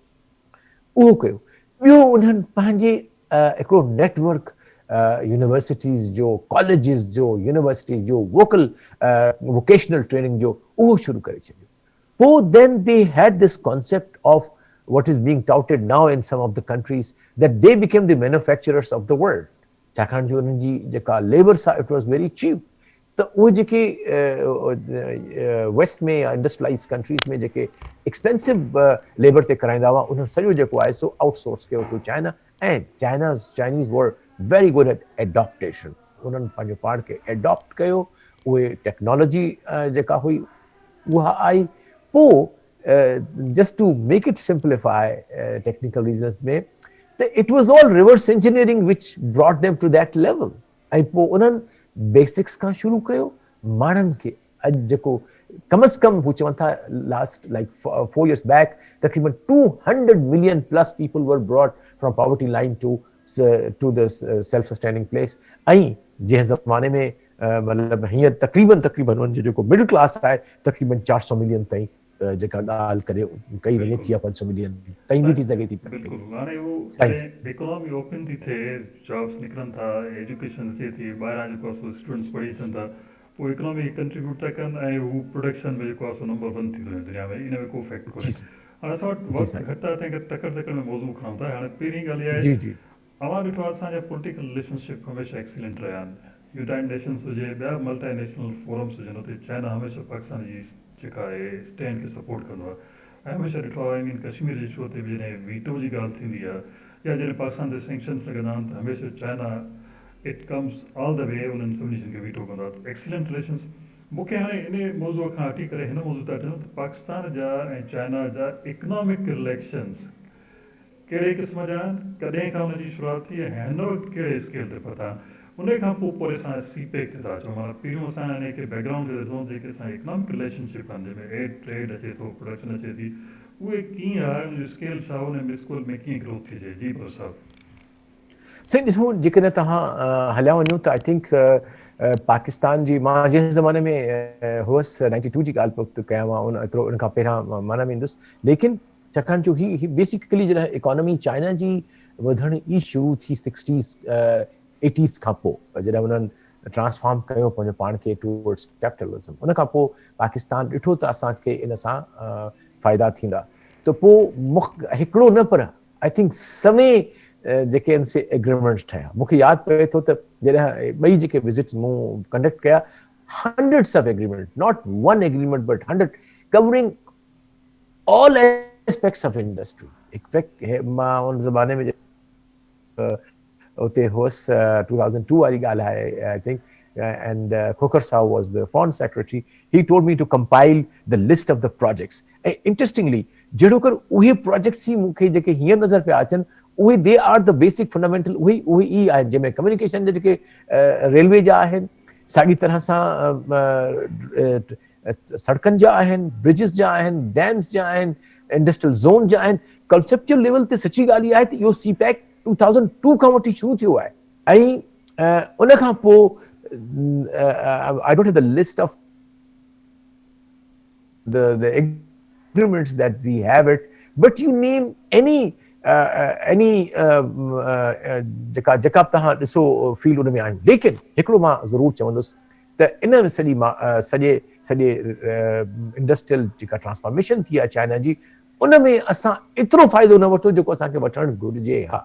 उहो कयो। ॿियो उन्हनि पंहिंजे हिकिड़ो network universities जो, colleges जो, universities जो, vocational training जो उहो शुरू करे छॾियो। पोइ then they had this concept of what is being touted now in some of the countries, that they became the manufacturers of the world, छाकाणि जो उन्हनि जी जेका लेबर सा इट वाज वेरी चीप। त उहे जेके वेस्ट में या इंडस्ट्रियलाइज़ कंट्रीज़ में जेके एक्सपेंसिव लेबर ते कराईंदा हुआ, उन्हनि सॼो जेको आहे सो आउटसोर्स कयो to China, and Chinese were very good at adaptation. उन्हनि पंहिंजो पाण खे एडॉप्ट कयो, उहे टेक्नोलॉजी जेका हुई उहा आई। पोइ just to make it simplify technical reasons में, त it was all reverse engineering which brought them to that level. ऐं पोइ उन्हनि बेसिक्स खां शुरू कयो, माण्हुनि खे अॼु जेको कम से कम हू चवनि था लास्ट लाइक 4 years बैक तक़रीबन 200 million plus people were brought from poverty line to the self sustaining place। ऐं जंहिं ज़माने में मतलब हींअर तक़रीबन उन जो जेको मिडिल क्लास आहे तक़रीबन 400 मिलियन ताईं जेका ॻाल्हि करे कई वञे थी, या 500 मिलियन ताईं बि थी सघे थी। बिल्कुलु। हाणे उहो जॾहिं इकोनॉमी ओपन थी थिए, जॉब्स निकिरनि था, एजुकेशन अचे थी, ॿाहिरां जेको आहे सो स्टूडेंट्स पढ़ी अचनि था, पोइ इकोनॉमी कंट्रीब्यूट था कनि ऐं हू प्रोडक्शन में जेको आहे सो नंबर 1 थी थो वञे दुनिया में। इन में को फैक्ट कोन्हे। हाणे असां वटि वक़्तु घटि आहे, तंहिं तकड़ि में मौज़ू खणूं था। हाणे पहिरीं ॻाल्हि इहा आहे, अवां ॾिठो आहे असांजा पॉलिटिकल रिलेशनशिप हमेशह एक्सीलेंट रहिया आहिनि। यूनाइटेड नेशंस हुजे, ॿिया मल्टीनेशनल फोरम्स हुजनि, हुते चाइना हमेशह पाकिस्तान जी जेका आहे स्टैंड खे सपोर्ट कंदो आहे। ऐं हमेशह ॾिठो आहे इन कश्मीर जे इशू ते बि जॾहिं वीटो जी ॻाल्हि थींदी आहे, या जॾहिं पाकिस्तान ते सैंक्शन्स लॻंदा आहिनि, त हमेशह China it comes all the way उन्हनि सभिनी शयुनि खे वीटो कंदो आहे। Excellent relations. मूंखे हाणे इन मौज़ूअ खां हटी करे हिन मौज़ू था ॾियूं त पाकिस्तान जा ऐं चाइना जा इकनॉमिक रिलेशन्स कहिड़े क़िस्म जा आहिनि, कॾहिं खां हुनजी शुरूआति थी, ऐं हिन वक़्तु कहिड़े स्केल ते पहुता आहिनि। उन खां पोइ असां सीपेक ते था अचूं। माना पहिरियों असां हिन खे बैकग्राउंड ते ॾिसूं, जेके असां इकनॉमिक रिलेशनशिप आहिनि, जंहिंमें एड ट्रेड अचे थो, प्रोडक्शन अचे थी, उहे कीअं आहे, उनजो स्केल छा, उन स्कूल में कीअं ग्रोथ थी थिए। जी प्रोफेसर साईं ॾिसो, जेकॾहिं तव्हां हलिया वञो त आई थिंक पाकिस्तान जी, मां जंहिं ज़माने में हुअसि 92 जी ॻाल्हि पोइ कयां मां, उन खां पहिरां माना में ईंदुसि, लेकिन छाकाणि जो ही बेसिकली जॾहिं इकोनॉमी चाइना जी वधण ई शुरू थी 60s 80s खां पोइ, जॾहिं उन्हनि ट्रांसफॉर्म कयो पंहिंजो पाण खे टूवर्ड्स कैपिटलिज्म, उन खां पोइ पाकिस्तान ॾिठो त असांखे इन सां फ़ाइदा थींदा। त पोइ हिकिड़ो न पर आई थिंक समय जेके आहिनि से एग्रीमेंट्स ठहिया। मूंखे यादि पए थो त जॾहिं ॿई जेके विज़िट्स मूं कंडक्ट कया, hundreds of agreement, not one agreement but 100, covering all aspects of industry। In fact मां उन ज़माने में उते हुअसि 2002 वारी ॻाल्हि आहे I think, and Khokhar Sahu was the foreign secretary. He told me to compile the list of the projects। Interestingly, जहिड़ो कर उहे प्रोजेक्ट्स ही मूंखे जेके हींअर नज़र पिया अचनि, उहे they are the basic fundamental, उहे ई आहिनि जंहिंमें कम्युनिकेशन जे जेके रेलवे जा आहिनि, साॻी तरह सां सड़कनि जा आहिनि, ब्रिजिस जा आहिनि, डैम्स जा आहिनि, इंडस्ट्रियल ज़ोन जा आहिनि। कंसेप्चुअल लेवल ते सची ॻाल्हि इहा आहे त इहो सीपैक 2002 खां वठी शुरू थियो आहे। ऐं उन खां पोइ I don't have the list of the agreements that we have it, but you name any जेका जेका तव्हां ॾिसो फील्ड उन में आहिनि। लेकिन हिकिड़ो मां ज़रूरु चवंदुसि त इन में सॼे इंडस्ट्रियल जेका ट्रांसफॉर्मेशन थी आहे चाइना जी, उन में असां एतिरो फ़ाइदो न वठो जेको असांखे वठणु घुरिजे। हा,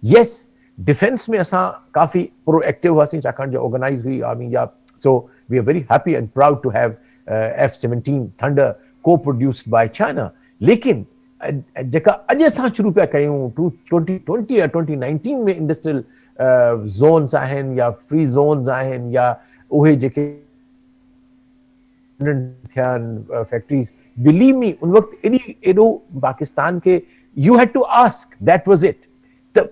यस, डिफेंस में असां काफ़ी प्रोएक्टिव हुआसीं, छाकाणि जो ऑर्गेनाइज़ हुई आर्मी जा। So we are very happy and proud to have F-17 Thunder co-produced by China। लेकिन जेका अॼु असां शुरू पिया कयूं 2020 या 2019 में इंडस्ट्रियल ज़ोन्स आहिनि या फ्री ज़ोन्स आहिनि, या उहे जेके थिया आहिनि फैक्ट्रीज़, बिलीव मी उन वक्त एडो पाकिस्तान के you had to ask that was it त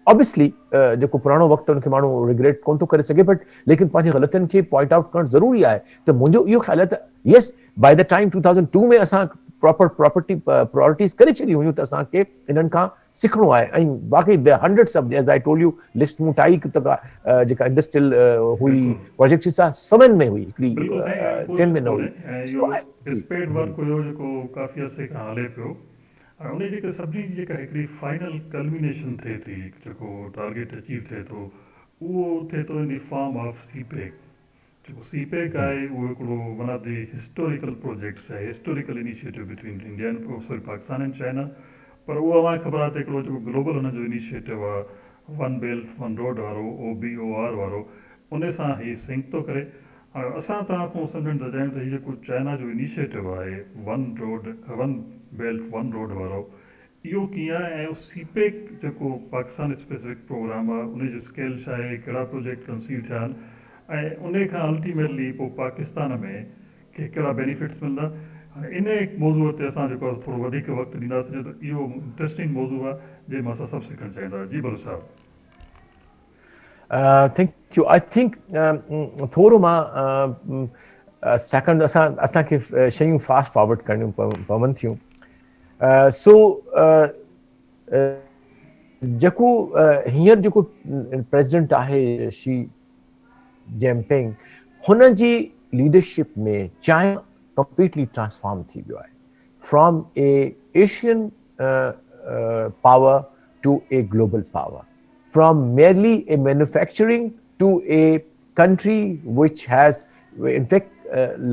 ऑब्वियसली जो पुराणो वक्त उनके माण्हू रिग्रेट कोन तो करे सके बट लेकिन पंहिंजी ग़लतियुनि खे पॉइंट आउट करणु ज़रूरी आहे त मुंहिंजो इहो ख़्याल आहे त यस बाय द टाइम 2002 में असां प्रॉपर प्रॉपर्टी प्रायोरिटीज़ करे छॾियूं हुयूं त असांखे इन्हनि खां सिखणो आहे ऐं बाक़ी the hundreds of as I told U list मूं ठाही जेका इंडस्ट्रियल हुई बिल्कुलु प्रोजेक्ट हिसा सभनि में हुई हिकिड़ी बिल्कुलु साईं, कोई 10 शक में न कोन्हे हुई ऐं सो इहो डिस्पेड वर्क हुयो जेको काफ़ी अरसे खां हले पियो ऐं उन जेके सभिनी जी जेका हिकिड़ी फाइनल कल्मिनेशन थिए थी, जेको टारगेट अचीव थिए थो, उहो थिए थो in the form of CPEC. जेको सीपेक आहे उहो हिकिड़ो one of the historical projects आहे, historical initiative between India and sorry Pakistan and China. पर उहो अव्हांखे ख़बर आहे त हिकिड़ो जेको ग्लोबल हुनजो इनिशिएटिव आहे, वन बेल्ट वन रोड वारो, OBOR वारो, उन सां ही सिंक थो करे। असां तव्हां खां सम्झणु था चाहियूं त हीउ जेको चाइना जो इनिशिएटिव आहे वन बेल्ट वन रोड वारो, इहो कीअं आहे ऐं सीपेक जेको पाकिस्तान स्पेसिफिक प्रोग्राम आहे उनजो स्केल छा आहे, कहिड़ा प्रोजेक्ट कंसीव थिया आहिनि ऐं उन खां अल्टीमेटली पोइ पाकिस्तान में कहिड़ा बेनिफिट्स मिलंदा। इन मौज़ूअ ते असां जेको आहे थोरो वधीक वक़्तु ॾींदासीं त इहो इंट्रस्टिंग मौज़ू आहे जंहिंमें असां सभु सिखणु चाहींदा। जी भलो साहब। थैंक यू आई थिंक थोरो मां सेकंड असांखे शयूं फास्ट फॉरवर्ड करणियूं पवनि थियूं सो जेको हींअर जेको प्रेसिडेंट आहे शी जिनपिंग हुन जी लीडरशिप में चाइना कंप्लीटली ट्रांसफॉर्म थी वियो आहे from a Asian power to a global power from merely a manufacturing to a country which has, in fact,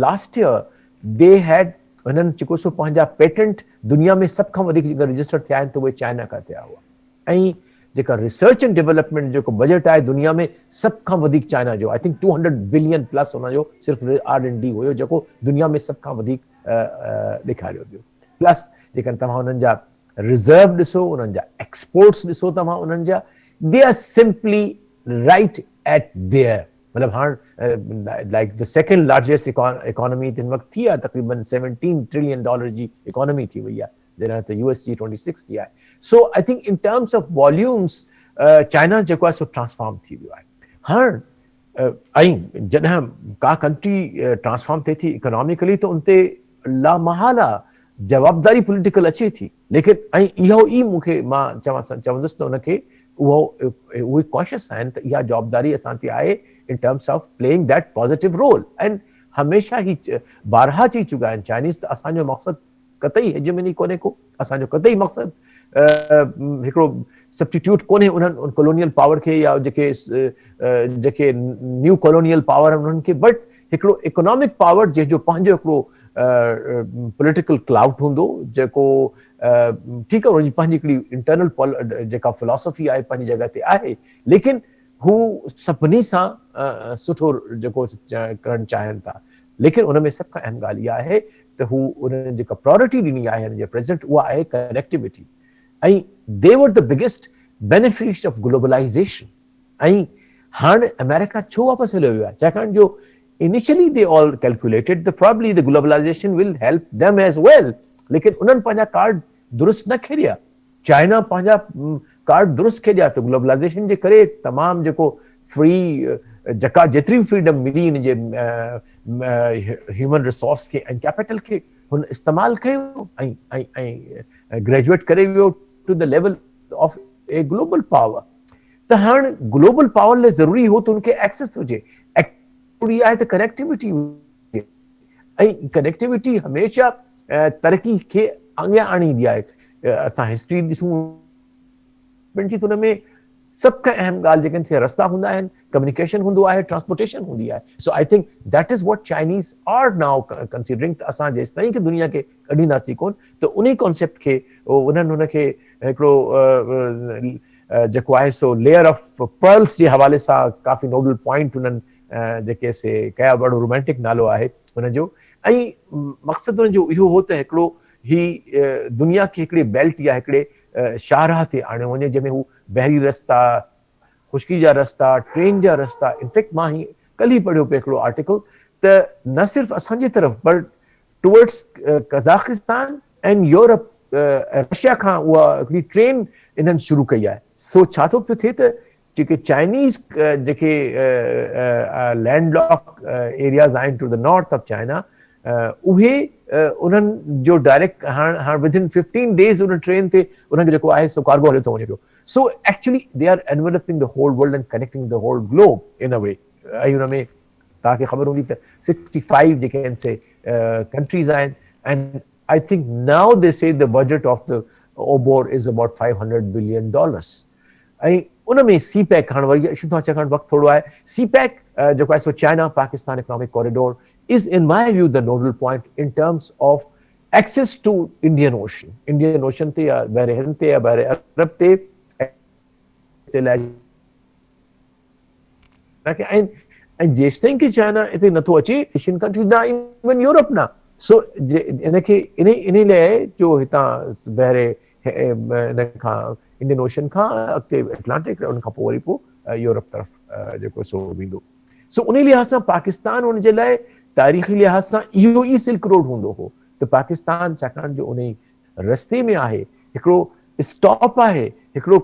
last year they had उन्हनि जेको सो पंहिंजा पेटेंट दुनिया में सब खां वधीक जेका रजिस्टर थिया आहिनि त उहे चाइना खां थिया हुआ ऐं जेका रिसर्च एंड डेवलपमेंट जेको बजट आहे दुनिया में सब खां वधीक चाइना जो आई थिंक 200 बिलियन प्लस हुनजो सिर्फ़ु R&D हुयो जेको दुनिया में सब खां वधीक ॾेखारियो वियो। प्लस जेकॾहिं तव्हां हुननि जा रिज़र्व ॾिसो, उन्हनि जा एक्सपोर्ट्स ॾिसो, तव्हां उन्हनि जा they are simply right at there मतलब हाँ like the second largest economy दिन वक्त थी है तकरीबन $17 trillion जी economy थी वही है जैसे तो USG 26 की है। So I think in terms of volumes China जेको है सो transform थी वियो है। हाँ ऐं जॾहिं का कंट्री ट्रांसफॉर्म थिए थी इकोनॉमिकली त उन ते लामहाला जवाबदारी पॉलिटिकल अचे थी लेकिन ऐं इहो ई मूंखे मां चवंदुसि त उनखे उहे कॉशियस आहिनि त इहा जवाबदारी असां ते आहे in terms of playing that positive role and हमेशह ही बारहा चई चुका आहिनि चाइनीज़ त असांजो मक़सदु कतई हेजमनी कोन्हे को, असांजो कतई मक़सदु हिकिड़ो सब्स्टिट्यूट कोन्हे उन्हनि कॉलोनियल पावर खे या जेके न्यू कॉलोनियल पावर आहिनि उन्हनि खे बट हिकिड़ो इकोनॉमिक पावर जंहिंजो पंहिंजो हिकिड़ो पॉलिटिकल क्लाउड हूंदो जेको ठीकु आहे उनजी पंहिंजी हिकिड़ी इंटरनल जेका फिलॉसफी आहे पंहिंजी जॻह ते आहे लेकिन हू सभिनी सां सुठो जेको करणु चाहिनि था लेकिन उन में सभ खां अहम ॻाल्हि इहा आहे त हू उन्हनि जेका प्रायोरिटी ॾिनी आहे हिन जे प्रेसिडेंट उहा आहे कनेक्टिविटी ऐं they were the biggest benefits of globalisation ऐं हाणे अमेरिका छो वापसि हलियो वियो आहे छाकाणि जो initially they all calculated that probably the globalization will help them as well लेकिन उन्हनि पंहिंजा कार्ड दुरुस्त न खेॾिया चाइना पंहिंजा कार्ड दुरुस्त खेॾिया त ग्लोबलाइज़ेशन जे करे तमामु जेको फ्री जेका जेतिरी फ्रीडम मिली इन जे ह्यूमन रिसोर्स खे ऐं कैपिटल खे हुन इस्तेमालु कयो ऐं ग्रेजुएट करे वियो to the level of a global power त हाणे ग्लोबल पावर लाइ ज़रूरी हो त उनखे एक्सेस हुजे आहे त कनेक्टिविटी ऐं कनेक्टिविटी हमेशह तरक़ी खे अॻियां आणींदी आहे असां हिस्ट्री ॾिसूं हुन में सभ खां अहम ॻाल्हि जेके रस्ता हूंदा आहिनि कम्युनिकेशन हूंदो आहे ट्रांसपोर्टेशन हूंदी आहे so I think that is what Chinese are now considering त असां जेसि ताईं की दुनिया खे कढींदासीं कोन त उन कॉन्सेप्ट खे उन्हनि हुनखे हिकिड़ो जेको आहे सो लेयर ऑफ पर्ल्स जे हवाले सां काफ़ी नोबल पॉइंट उन्हनि जेके से कया ॾाढो रोमांटिक नालो आहे हुनजो ऐं मक़सदु हुनजो इहो हो त हिकिड़ो ही दुनिया खे हिकिड़े बेल्ट या हिकिड़े शाहराह ते आणियो वञे जंहिंमें हू बहरी रस्ता खुश्की जा रस्ता ट्रेन जा रस्ता इनफैक्ट मां ही कल ई पढ़ियो पियो हिकिड़ो आर्टिकल त न सिर्फ़ु असांजे तरफ़ पर towards Kazakhstan and Europe Russia खां उहा हिकिड़ी ट्रेन इन्हनि शुरू कई आहे। सो छा थो पियो थिए त जेके चाइनीज़ जेके लैंडलॉक एरियाज़ आहिनि to the north of China, उहे उन्हनि जो डायरेक्ट हाणे विदिन 15 डेज़ उन ट्रेन ते उन्हनि जो जेको आहे सो कार्गो हलियो थो वञे पियो। So actually they are enveloping the whole world and connecting the whole globe in a वे। ऐं हुन में तव्हांखे ख़बर हूंदी त 65 जेके आहिनि से कंट्रीज़ आहिनि, and I think now they say the budget of the OBOR is about $500 billion. ऐं उन में सी पैक हाणे वरी अचूं था छाकाणि वक़्तु थोरो आहे। सी पैक जेको आहे so China Pakistan economic corridor is in my view the nodal point in terms of access to Indian Ocean. Indian Ocean te ya bahre Hind te ya bahre Arab te and जेसिताईं कि China हिते नथो अचे, Asian countries ना, even Europe ना। सो इनखे इन लाइ जो हितां बहरे इन खां इंडियन ओशन खां अॻिते अटलांटिक, उन खां पोइ वरी पोइ यूरोप तरफ़ जेको सो वेंदो। सो उन लिहाज़ सां पाकिस्तान उन जे लाइ तारीख़ी लिहाज़ सां इहो ई सिल्क रोड हूंदो हो। त पाकिस्तान छाकाणि जो उन रस्ते में आहे, हिकिड़ो स्टॉप आहे, हिकिड़ो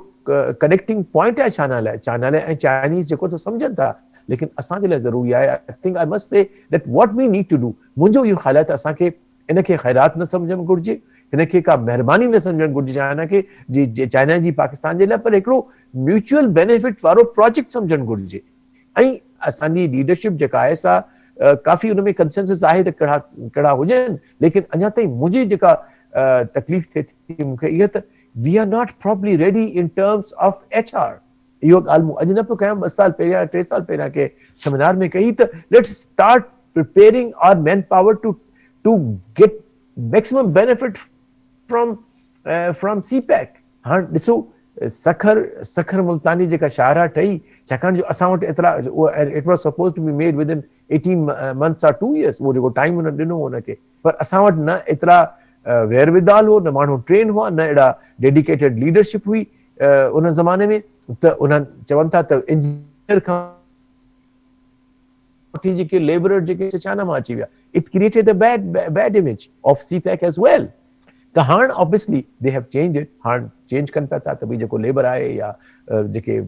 कनेक्टिंग पॉइंट आहे चाइना लाइ ऐं चाइनीज़ जेको सो सम्झनि था, लेकिन असांजे लाइ ज़रूरी आहे। I think I must say that what we need to do, मुंहिंजो इहो ख़्याल आहे त असांखे इनखे ख़ैरात न सम्झणु घुरिजे, हिनखे का महिरबानी न सम्झणु घुरिजे चाइना खे, चाइना जी पाकिस्तान जे लाइ, पर हिकिड़ो म्यूचुअल बेनिफिट वारो प्रोजेक्ट सम्झणु घुरिजे। ऐं असांजी लीडरशिप जेका आहे सा काफ़ी उन में कंसेंसस आहे त कहिड़ा हुजनि, लेकिन अञा ताईं मुंहिंजी जेका तकलीफ़ थिए थी मूंखे इहा त we are not properly ready in terms of HR। इहो ॻाल्हि मूं अॼु न पियो कयां, 2 साल पहिरियां 3 साल पहिरियां के सेमिनार में कही त let's start preparing our man power to get maximum benefit from CPEC। हाणे ॾिसो सखर मुल्तानी जेका शाहरा ठही, छाकाणि जो असां वटि एतिरा it was suppose to be made within 18 months or 2 years, उहो जेको टाइम हुन ॾिनो हुनखे, पर असां वटि न एतिरा वेरविदाल हो, न माण्हू ट्रेन हुआ, न अहिड़ा डेडिकेटेड लीडरशिप हुई उन ज़माने में। त उन्हनि चवनि था त इंजीनियर खां वठी जेके लेबरर जेके चाइना मां अची विया, it created a bad image of CPEC as well. त हाणे obviously they have change it, हाणे चेंज कनि पिया था त भई जेको लेबर आहे या जेके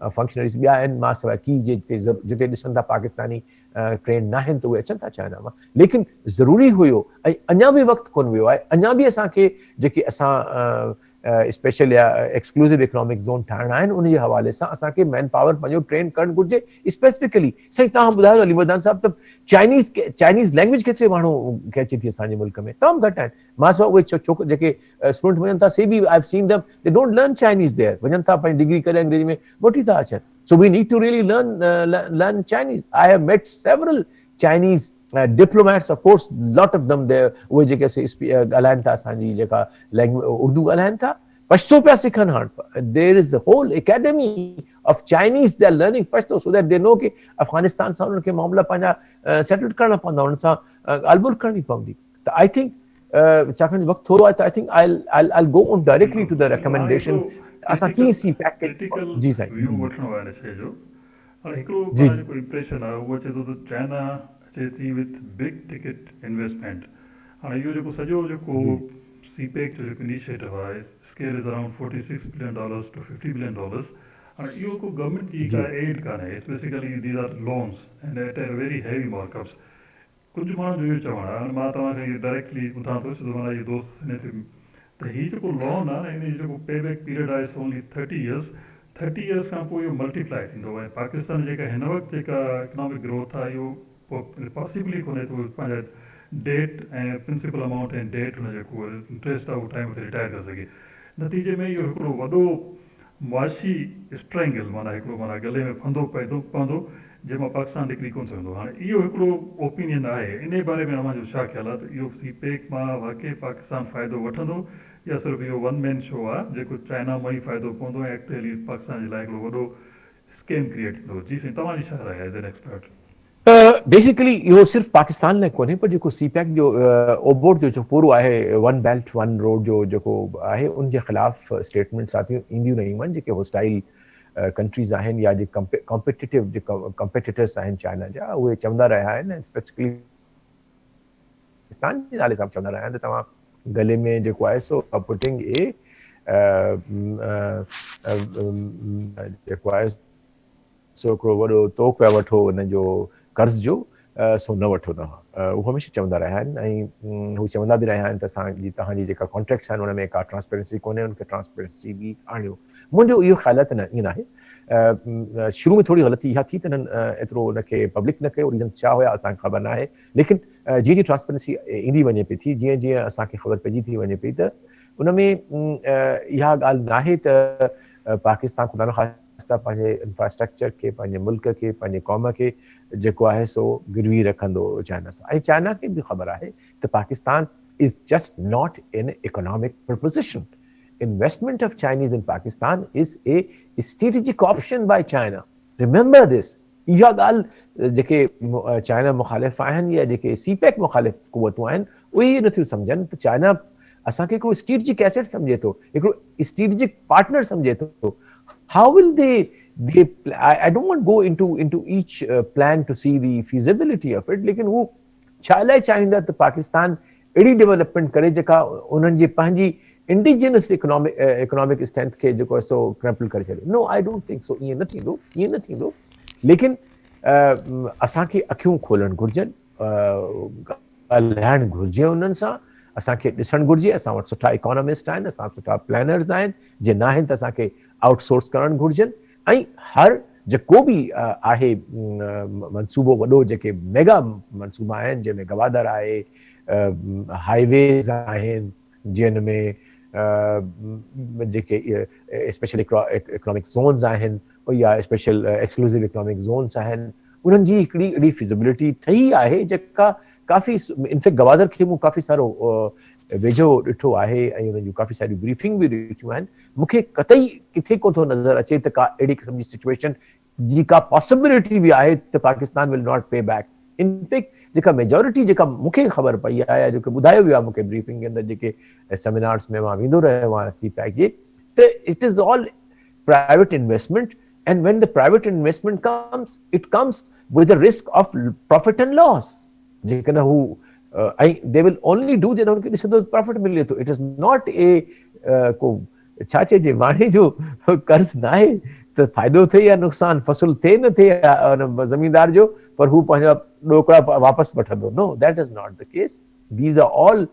फंक्शनरीज़ ॿिया आहिनि, मां सवाइ की जिते ॾिसनि था पाकिस्तानी ट्रेन न आहिनि त उहे अचनि था चाइना मां, लेकिन ज़रूरी हुयो ऐं अञा बि वक़्तु कोन वियो आहे। अञा बि असांखे जेके असां स्पेशल या एक्सक्लूसिव इकोनॉमिक ज़ोन ठाहिणा आहिनि, उन जे हवाले सां असांखे मैन पावर पंहिंजो ट्रेन करणु घुरिजे। स्पेसिफिकली साईं तव्हां ॿुधायो अली मर्दान साहब, त चाइनीज़ लैंग्वेज केतिरे माण्हू खे अचे थी असांजे मुल्क में? तमामु घटि आहिनि। मां सवाइ उहे छोकिरा जेके स्टूडेंट्स वञनि था, से बि I have seen them, they don't learn Chinese there, वञनि था पंहिंजी डिग्री करे अंग्रेजी में मोटी था अचनि। So we need to really learn Chinese. I have met several Chinese diplomats, of course, lot of them there, उहे जेके ॻाल्हाइनि था असांजी जेका लैंग्वेज उर्दू ॻाल्हाइनि था, पश्तो पिया सिखनि हाणे। There is a whole academy of Chinese they are learning Pashto, so that they know कि अफगानिस्तान सां उन्हनि खे मामला पंहिंजा सेटल करणा पवंदा, उन्हनि सां ॻाल्हि ॿोल करणी पवंदी। त आई थिंक छाकाणि वक़्तु थोरो आहे त I think I'll go on directly to the recommendation। असां कीअं CPEC क्रिटिकल जी साईं व्यू वठणो आहे हिन शइ जो। हाणे हिकिड़ो जी पाण जेको इम्प्रेशन आहे उहो अचे थो त चाइना अचे थी विथ बिग टिकट इन्वेस्टमेंट। हाणे इहो जेको सॼो जेको CPEC जो जेको इनिशिएटिव आहे, scale is around $46 billion to $50 billion। हाणे इहो को गवर्नमेंट जी का एड कान्हे, it's basically these are loans and at a very heavy markups. कुझु माण्हू जो इहो चवणु आहे, हाणे मां तव्हांखे इहो डायरेक्टली ॿुधां थो छो त माना इहो दोस्त हिन ते, त हीउ जेको लोन आहे न, हिन जो जेको पे बैक पीरियड आहे इट्स ओनली 30 years। 30 years खां पोइ इहो मल्टीप्लाई थींदो ऐं पाकिस्तान जेका हिन वक़्तु जेका इकनॉमिक ग्रोथ आहे इहो पॉसिबली कोन्हे तो पंहिंजा डेट ऐं प्रिंसिपल अमाउंट ऐं डेट हुन जेको इंट्रस्ट आहे उहो टाइम ते रिटायर करे सघे। नतीजे में इहो हिकिड़ो वॾो मुआशी स्ट्रेंगल, माना हिकिड़ो माना गले में फंदो पवंदो जंहिंमां पाकिस्तान निकिरी कोन सघंदो। हाणे इहो हिकिड़ो ओपिनियन आहे, इन बारे में अव्हांजो छा ख़्यालु आहे त इहो CPEC मां वाक़ई पाकिस्तान फ़ाइदो वठंदो या सिर्फ़ु इहो वन मैन शो आहे जेको चाइना मां ई फ़ाइदो पवंदो ऐं अॻिते हली पाकिस्तान जे लाइ हिकिड़ो वॾो स्कैम क्रिएट थींदो? जी साईं, तव्हांजी छा राय आहे एज़ एन एक्सपर्ट? बेसिकली इहो सिर्फ़ु पाकिस्तान लाइ कोन्हे, पर जेको CPEC जो ओबोर जो पूरो आहे, वन बेल्ट वन रोड जो जेको आहे, उन जे ख़िलाफ़ स्टेटमेंट्स ईंदियूं रहियूं आहिनि, जेके होस्टाइल कंट्रीज़ आहिनि या जे कॉम्पिटिटिव जेका कॉम्पिटिटर्स आहिनि चाइना जा, उहे चवंदा रहिया आहिनि। स्पेसिफिकली पाकिस्तान जे नाले सां चवंदा रहिया आहिनि त तव्हां गले में जेको आहे सो पुटिंग ए जेको आहे सो हिकिड़ो वॾो तोक पिया वठो हुन जो कर्ज़ जो सो न वठो तव्हां उहो हमेशह चवंदा रहिया आहिनि ऐं हू चवंदा बि रहिया आहिनि त तव्हांजी जेका कॉन्ट्रेक्ट्स आहिनि हुन में का ट्रांसपेरेंसी कोन्हे उनखे ट्रांसपेरेंसी बि आणियो मुंहिंजो इहो ख़्याल आहे त न ईअं नाहे शुरू में थोरी ग़लती इहा थी त हिननि एतिरो उनखे पब्लिक न कयो रीज़न छा हुया असांखे ख़बर न आहे लेकिन जीअं जीअं ट्रांसपेरेंसी ईंदी वञे पई थी जीअं जीअं असांखे ख़बर पइजी थी वञे पई त उन में इहा ॻाल्हि नाहे त पाकिस्तान ख़ुदा न ख़ास्ता पंहिंजे इंफ्रास्ट्रक्चर खे पंहिंजे मुल्क खे पंहिंजे क़ौम खे जेको आहे सो गिरवी रखंदो चाइना सां ऐं चाइना खे बि ख़बर आहे त Pakistan is just not in economic preposition investment of Chinese in Pakistan is a strategic option by China. Remember this. इहा ॻाल्हि जेके चाइना मुखालिफ़ आहिनि या जेके सीपेक मुखालिफ़ क़ुवतूं आहिनि उहे इहे नथियूं सम्झनि त चाइना असांखे हिकिड़ो स्ट्रेटेजिक एसेट सम्झे थो हिकिड़ो स्ट्रेटेजिक पार्टनर सम्झे थो how will they I don't want to go into each plan to see the feasibility of it लेकिन हू छा लाइ चाहींदा त पाकिस्तान अहिड़ी डेवलपमेंट करे जेका उन्हनि जी पंहिंजी इंडिजिनस इकोनॉमिक स्ट्रेंथ के जो सो क्रैम्पल करे छॾे नो आई डोंट थिंक सो ईअं न थींदो लेकिन असांखे अखियूं खोलणु घुर्जनि ॻाल्हाइणु घुर्जे उन्हनि सां असांखे ॾिसणु घुर्जे असां वटि सुठा इकोनॉमिस्ट आहिनि असां सुठा प्लानर्स आहिनि जे न आहिनि त असांखे आउटसोर्स करणु घुर्जनि ऐं हर जेको बि आहे मनसूबो वॾो जेके मेगा मनसूबा आहिनि जंहिंमें गवादर आहे हाईवेज़ आहिनि जिन में जेके स्पेशल इकोनॉमिक ज़ोन्स आहिनि या स्पेशल एक्सक्लूसिव इकोनॉमिक ज़ोन्स आहिनि उन्हनि जी हिकिड़ी अहिड़ी फिज़िबिलिटी ठही आहे जेका काफ़ी इनफैक्ट गवादर खे मूं काफ़ी सारो वेझो ॾिठो आहे ऐं उन्हनि जूं काफ़ी सारियूं ब्रीफिंग बि ॾिठियूं आहिनि मूंखे कतई किथे कोन थो नज़र अचे त का अहिड़ी क़िस्म जी सिचुएशन जी का पॉसिबिलिटी बि आहे त पाकिस्तान विल नॉट पे बैक इनफैक्ट जेका मेजॉरिटी जेका मूंखे ख़बर पई आहे जेके ॿुधायो वियो आहे मूंखे ब्रीफिंग जे अंदरि जेके सेमिनार्स में मां वेंदो रहियो आहियां सीपैक जे त it is all private investment and when the private investment comes it comes with the risk of profit and loss जेकॾहिं हू ऐं दे विल ओनली डू जॾहिं हुनखे ॾिसंदो प्रॉफिट मिले थो इट इज़ नॉट ए को छा चइजे वाणी जो कर्ज़ न आहे त फ़ाइदो थिए या नुक़सान फसुल थिए न थिए ज़मीनदार जो पर हू पंहिंजा ॾोकड़ा वापसि वठंदो no that is not the case these are all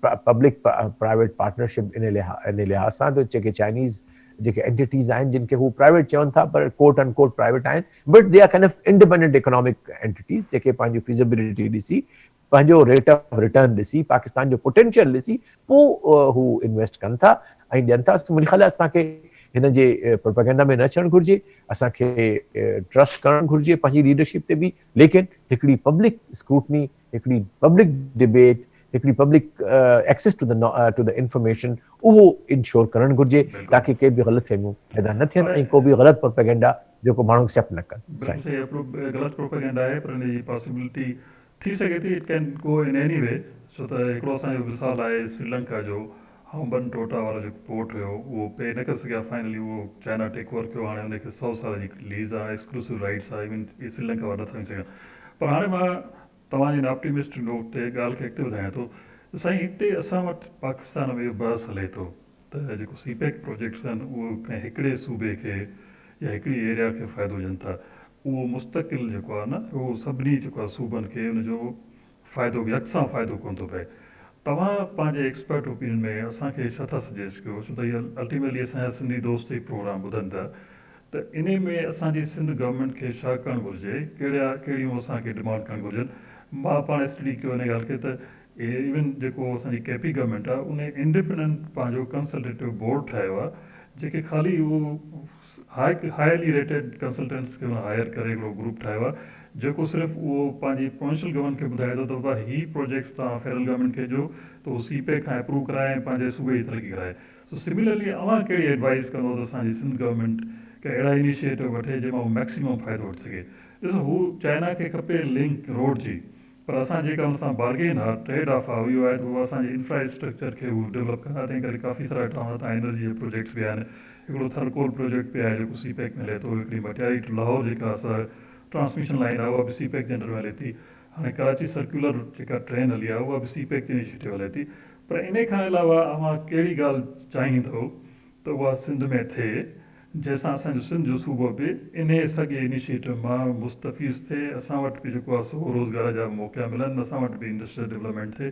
public private partnership इन लिहाज़ सां त जेके चाइनीज़ जेके एंटिटीज़ आहिनि जिन खे हू प्राइवेट चवनि था पर कोट एंड कोट प्राइवेट आहिनि but they are kind of independent economic entities जेके पंहिंजी फिज़िबिलिटी ॾिसी पंहिंजो रेट ऑफ रिटर्न ॾिसी पाकिस्तान जो पोटेंशियल ॾिसी पोइ हू इन्वेस्ट कनि था ऐं ॾियनि था मुंहिंजे ख़्याल असांखे हिन जे प्रोपेगेंडा में न अचणु घुर्जे असांखे ट्रस्ट करणु घुर्जे पंहिंजी लीडरशिप ते बि लेकिन हिकिड़ी पब्लिक स्क्रूटनी हिकिड़ी पब्लिक डिबेट हिकिड़ी public access to the information उहो इंश्योर करणु घुर्जे ताकी के बि ग़लतफ़हमियूं पैदा न थियनि ऐं को बि ग़लति प्रोपेगेंडा जेको माण्हू एक्सेप्ट न कनि ग़लति प्रोपेगेंडा आहे पर हिन जी पॉसिबिलिटी थी सघे थी it can go in any way छो त हिकिड़ो असांजो मिसाल आहे श्रीलंका जो हम्बन टोटा वारो जेको पोर्ट हुयो उहो पे न करे सघिया फाइनली उहो चाइना टेक ओवर कयो हाणे हुनखे 100 साल जी लीज़ आहे एक्सक्लूसिव राइट्स आहे इवन श्रीलंका वारा नथा सघनि पर हाणे मां तव्हांजे ऑप्टिमिस्ट नोट ते ॻाल्हि खे अॻिते वधायां थो त साईं हिते असां वटि पाकिस्तान में बहस हले थो त जेको सीपेक प्रोजेक्ट्स आहिनि उहो कंहिं हिकिड़े सूबे खे या हिकिड़ी एरिया खे फ़ाइदो ॾियनि था उहो मुस्तक़िल जेको आहे न उहो सभिनी जेको आहे सूबनि खे उनजो फ़ाइदो यकसां फ़ाइदो कोन थो पए तव्हां पंहिंजे एक्सपर्ट ओपिनियन में असांखे छा था सजेस्ट कयो छो त इहा अल्टीमेटली असांजा सिंधी दोस्त ई प्रोग्राम ॿुधनि था त इन में असांजी सिंध गवर्नमेंट खे छा करणु घुरिजे कहिड़ियूं असांखे डिमांड करणु घुरिजनि मां पाण स्टडी कयो हिन ॻाल्हि खे त इवन जेको असांजी केपी गवर्नमेंट आहे उन इंडिपेंडेंट पंहिंजो कंसल्टेटिव बोर्ड ठाहियो आहे जेके ख़ाली उहो हाईली रेटेड कंसल्टेंट्स खे हायर करे हिकिड़ो ग्रुप ठाहियो आहे जेको सिर्फ़ु उहो पंहिंजी प्रोविंशियल गवर्नमेंट खे ॿुधाए थो त बाबा ही प्रोजेक्ट्स तव्हां फेडरल गवर्नमेंट खे ॾियो त उहो सीपेक खां अप्रूव कराए ऐं पंहिंजे सूबे जी तरक़ी कराए सो सिमिलरली अव्हां कहिड़ी एडवाइस कंदो त असांजी सिंध गवर्नमेंट के अहिड़ा इनिशिएटिव वठे जंहिंमां उहो मैक्सिमम फ़ाइदो वठी सघे ॾिसो हू चाइना खे खपे लिंक रोड जी पर असां जेका हुन सां बार्गेन आहे ट्रेड ऑफ आहे इहो आहे त उहो असांजे इंफ्रास्ट्रक्चर खे उहो डेवलप कंदा तंहिं करे काफ़ी सारा तव्हां एनर्जी जे प्रोजेक्ट्स बि आहिनि हिकिड़ो थरकोल प्रोजेक्ट बि आहे जेको सीपेक मिले थो हिकिड़ी मटियारी टू लाहौर जेका असां ट्रांसमिशन लाइन आहे उहा बि सीपेक जे अंडर हले थी हाणे कराची सर्कुलर जेका ट्रेन हली आहे उहा बि सीपेक जी इनिशिएटिव हले थी, पर इन खां अलावा अव्हां कहिड़ी ॻाल्हि चाहींदो त उहा सिंध में थिए जंहिंसां असांजो सिंध जो सूबो बि इन सॼे इनिशिएटिव मां मुस्तफ़ीज़ थिए, असां वटि बि जेको आहे सो रोज़गार जा मौक़ा मिलनि, असां वटि बि इंडस्ट्रियल डेवलपमेंट थिए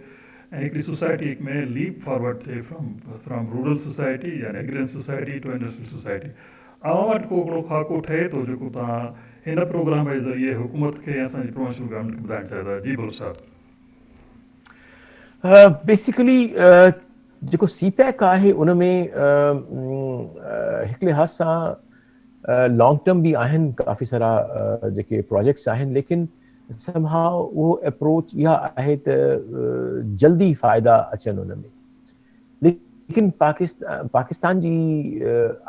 ऐं हिकिड़ी सोसाइटी में लीप फॉरवर्ड थिए फ्रॉम रूरल सोसाइटी या agriculture society to industrial society. अव्हां वटि को हिकिड़ो खाको ठहे थो जेको तव्हां हिन प्रोग्राम जे ज़रिए हुकूमत खे असांजी प्रोविंशियल गवर्नमेंट खे ॿुधाइणु चाहियो था? जी बोलो साहब। बेसिकली जेको सीपैक आहे उन में हिकु लिहाज़ सां लॉन्ग टर्म भी आहिनि काफ़ी सारा जेके प्रोजेक्ट्स आहिनि, लेकिन somehow वो अप्रोच इहा आहे त जल्दी फ़ाइदा अचनि उन में। लेकिन पाकिस्तान जी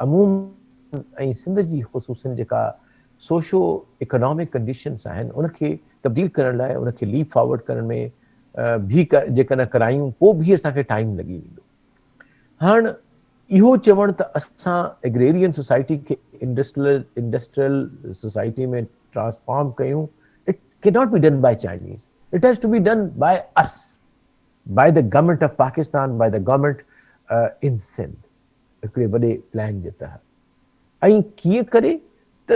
अमूम ऐं सिंध जी ख़ुसूसन जेका सोशो इकोनॉमिक कंडीशंस आहिनि उनखे तब्दील करण लाइ, उनखे लीप फॉरवर्ड करण में भी जेकॾहिं करायूं पोइ भी असांखे टाइम लॻी वेंदो। हाणे इहो चवण त असां एग्रेरियन सोसाइटी खे इंडस्ट्रियल सोसाइटी में ट्रांसफॉर्म कयूं, it can not be done by Chinese, it has to be done by us, by the government of Pakistan, by the government in Sindh, हिकिड़े वॾे प्लान जे तहत। ऐं कीअं करे त